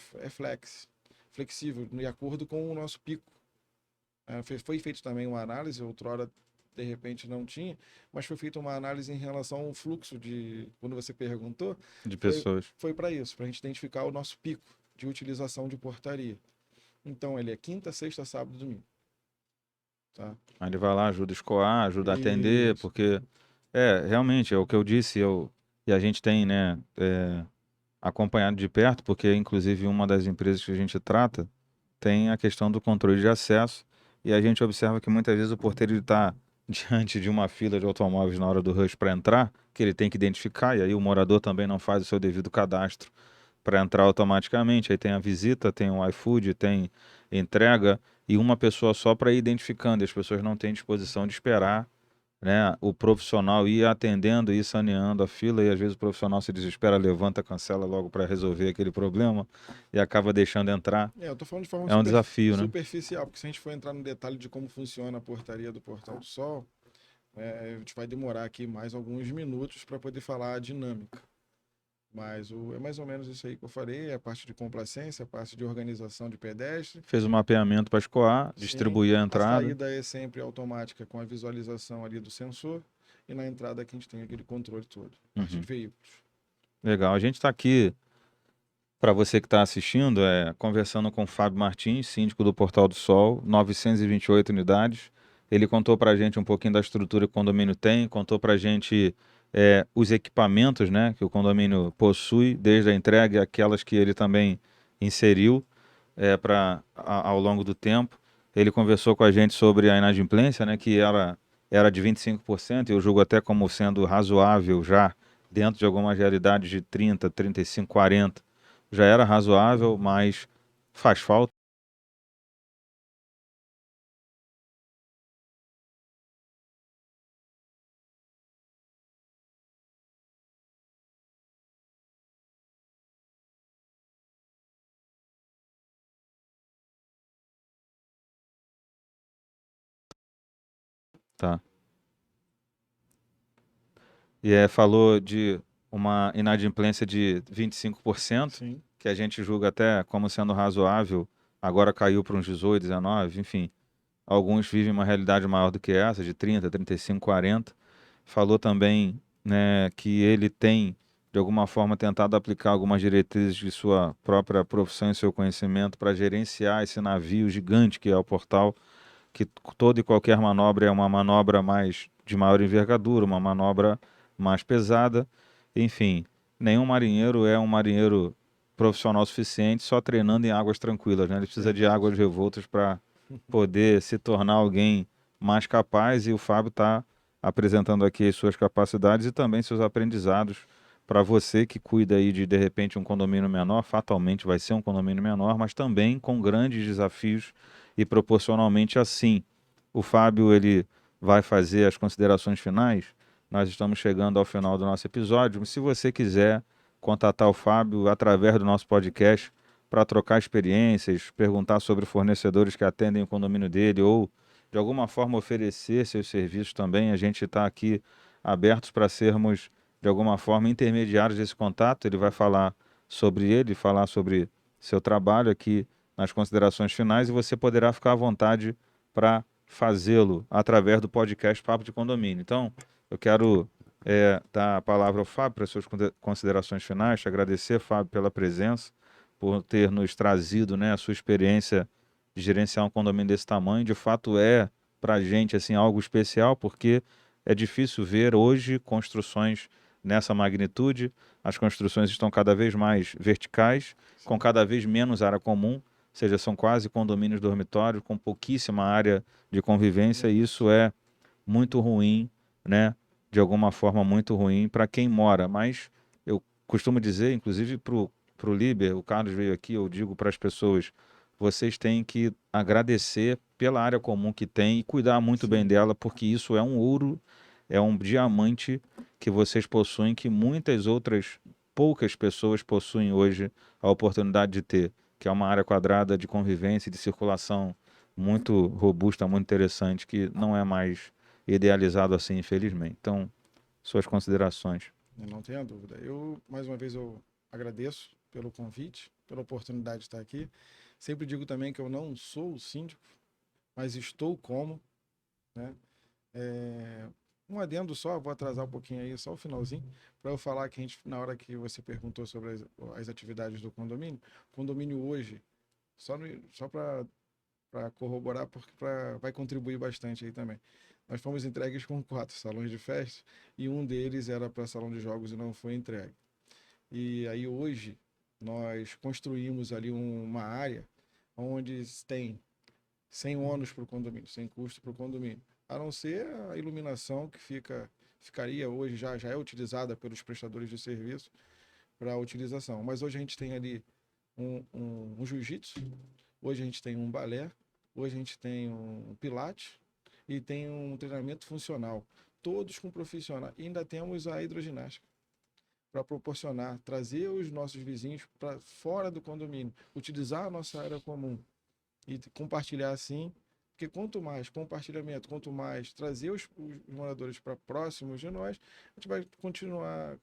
flexível, de acordo com o nosso pico. Foi feito também uma análise, outrora de repente não tinha, mas foi feita uma análise em relação ao fluxo de, quando você perguntou, De foi, pessoas. foi para isso, para a gente identificar o nosso pico de utilização de portaria. Então ele é quinta, sexta, sábado e domingo. Tá? Aí ele vai lá, ajuda a escoar, ajuda a atender, Isso. porque realmente, é o que eu disse, e a gente tem, né, acompanhado de perto, porque inclusive uma das empresas que a gente trata tem a questão do controle de acesso, e a gente observa que muitas vezes o porteiro está diante de uma fila de automóveis na hora do rush para entrar, que ele tem que identificar, e aí o morador também não faz o seu devido cadastro para entrar automaticamente. Aí tem a visita, tem o iFood, tem entrega, e uma pessoa só para ir identificando, e as pessoas não têm disposição de esperar, né, o profissional ir atendendo, ir saneando a fila, e às vezes o profissional se desespera, levanta, cancela logo para resolver aquele problema e acaba deixando entrar. Eu tô falando de forma É um desafio, né? superficial, porque se a gente for entrar no detalhe de como funciona a portaria do Portal do Sol, a gente vai demorar aqui mais alguns minutos para poder falar a dinâmica. Mas é mais ou menos isso aí que eu falei, a parte de complacência, a parte de organização de pedestre. Fez o mapeamento para escoar, Sim, distribuir a a entrada. saída é sempre automática com a visualização ali do sensor. E na entrada que a gente tem aquele controle todo, parte de Uhum. veículos. Legal. A gente está aqui, para você que está assistindo, conversando com o Fábio Martins, síndico do Portal do Sol, 928 unidades. Ele contou para a gente um pouquinho da estrutura que o condomínio tem, contou para a gente os equipamentos, né, que o condomínio possui, desde a entrega, aquelas que ele também inseriu ao longo do tempo. Ele conversou com a gente sobre a inadimplência, né, que era de 25%, e eu julgo até como sendo razoável já, dentro de algumas realidades de 30, 35, 40, já era razoável, mas faz falta. Tá? E falou de uma inadimplência de 25%, Sim. que a gente julga até como sendo razoável, agora caiu para uns 18, 19, enfim. Alguns vivem uma realidade maior do que essa, de 30, 35, 40. Falou também, né, que ele tem, de alguma forma, tentado aplicar algumas diretrizes de sua própria profissão e seu conhecimento para gerenciar esse navio gigante que é o portal, que toda e qualquer manobra é uma manobra mais de maior envergadura, uma manobra mais pesada. Enfim, nenhum marinheiro é um marinheiro profissional suficiente só treinando em águas tranquilas, né? Ele precisa de Verdade. águas revoltas para poder se tornar alguém mais capaz, e o Fábio está apresentando aqui as suas capacidades e também seus aprendizados para você que cuida aí de repente um condomínio menor, fatalmente vai ser um condomínio menor, mas também com grandes desafios e proporcionalmente assim. O Fábio ele vai fazer as considerações finais. Nós estamos chegando ao final do nosso episódio. Se você quiser contatar o Fábio através do nosso podcast para trocar experiências, perguntar sobre fornecedores que atendem o condomínio dele ou de alguma forma oferecer seus serviços também, a gente está aqui abertos para sermos de alguma forma intermediários desse contato. Ele vai falar sobre ele, falar sobre seu trabalho aqui nas considerações finais, e você poderá ficar à vontade para fazê-lo através do podcast Papo de Condomínio. Então, eu quero dar a palavra ao Fábio para as suas considerações finais, te agradecer, Fábio, pela presença, por ter nos trazido, né, a sua experiência de gerenciar um condomínio desse tamanho. De fato, para a gente assim, algo especial, porque é difícil ver hoje construções nessa magnitude. As construções estão cada vez mais verticais, com Sim. cada vez menos área comum, ou seja, são quase condomínios dormitórios com pouquíssima área de convivência, e Verdade. isso é muito ruim, né? De alguma forma muito ruim para quem mora. Mas eu costumo dizer, inclusive para o Liber, o Carlos veio aqui, eu digo para as pessoas, vocês têm que agradecer pela área comum que tem e cuidar muito bem Sim. dela, porque isso é um ouro, é um diamante que vocês possuem, que muitas outras poucas pessoas possuem hoje a oportunidade de ter, que é uma área quadrada de convivência e de circulação muito robusta, muito interessante, que não é mais idealizado assim, infelizmente. Então, suas considerações. Eu não tenho dúvida. Mais uma vez, eu agradeço pelo convite, pela oportunidade de estar aqui. Sempre digo também que eu não sou o síndico, mas estou como, né? É, um adendo só, vou atrasar um pouquinho aí, só o finalzinho, para eu falar que na hora que você perguntou sobre as atividades do condomínio, o condomínio hoje, só para corroborar, porque vai contribuir bastante aí também. Nós fomos entregues com 4 salões de festa e um deles era para salão de jogos e não foi entregue. E aí hoje nós construímos ali uma área onde tem sem ônus para o condomínio, sem custo para o condomínio, a não ser a iluminação que ficaria hoje já é utilizada pelos prestadores de serviço para utilização. Mas hoje a gente tem ali um jiu-jitsu, hoje a gente tem um balé, hoje a gente tem um pilates e tem um treinamento funcional, todos com profissionais. E ainda temos a hidroginástica para proporcionar, trazer os nossos vizinhos para fora do condomínio, utilizar a nossa área comum e compartilhar assim Porque quanto mais compartilhamento, quanto mais trazer os moradores para próximos de nós, a gente vai continuar,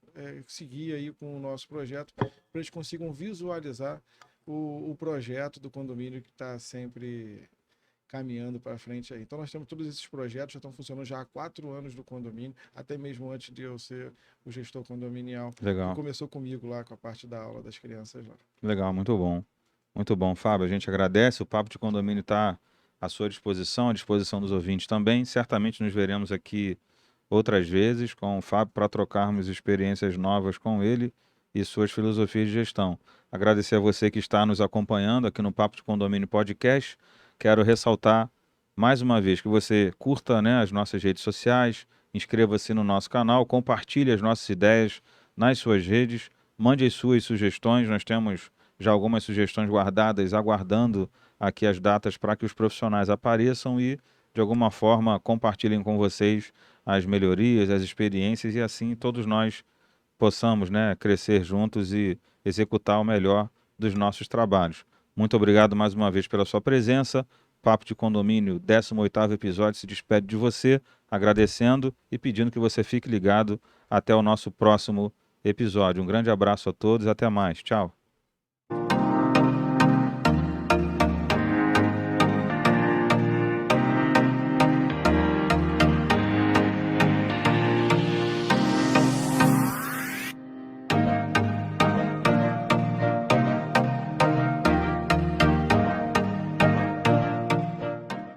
seguir aí com o nosso projeto, para eles consigam visualizar o projeto do condomínio que está sempre caminhando para frente aí. Então nós temos todos esses projetos, já estão funcionando já há 4 anos do condomínio, até mesmo antes de eu ser o gestor condominial. Legal. Começou comigo lá com a parte da aula das crianças lá. Legal, muito bom. Muito bom, Fábio. A gente agradece. O Papo de Condomínio está à sua disposição, à disposição dos ouvintes também. Certamente nos veremos aqui outras vezes com o Fábio para trocarmos experiências novas com ele e suas filosofias de gestão. Agradecer a você que está nos acompanhando aqui no Papo de Condomínio Podcast. Quero ressaltar mais uma vez que você curta, né, as nossas redes sociais, inscreva-se no nosso canal, compartilhe as nossas ideias nas suas redes, mande as suas sugestões. Nós temos já algumas sugestões guardadas, aguardando aqui as datas para que os profissionais apareçam e, de alguma forma, compartilhem com vocês as melhorias, as experiências e assim todos nós possamos, né, crescer juntos e executar o melhor dos nossos trabalhos. Muito obrigado mais uma vez pela sua presença. Papo de Condomínio, 18º episódio, se despede de você, agradecendo e pedindo que você fique ligado até o nosso próximo episódio. Um grande abraço a todos, até mais. Tchau.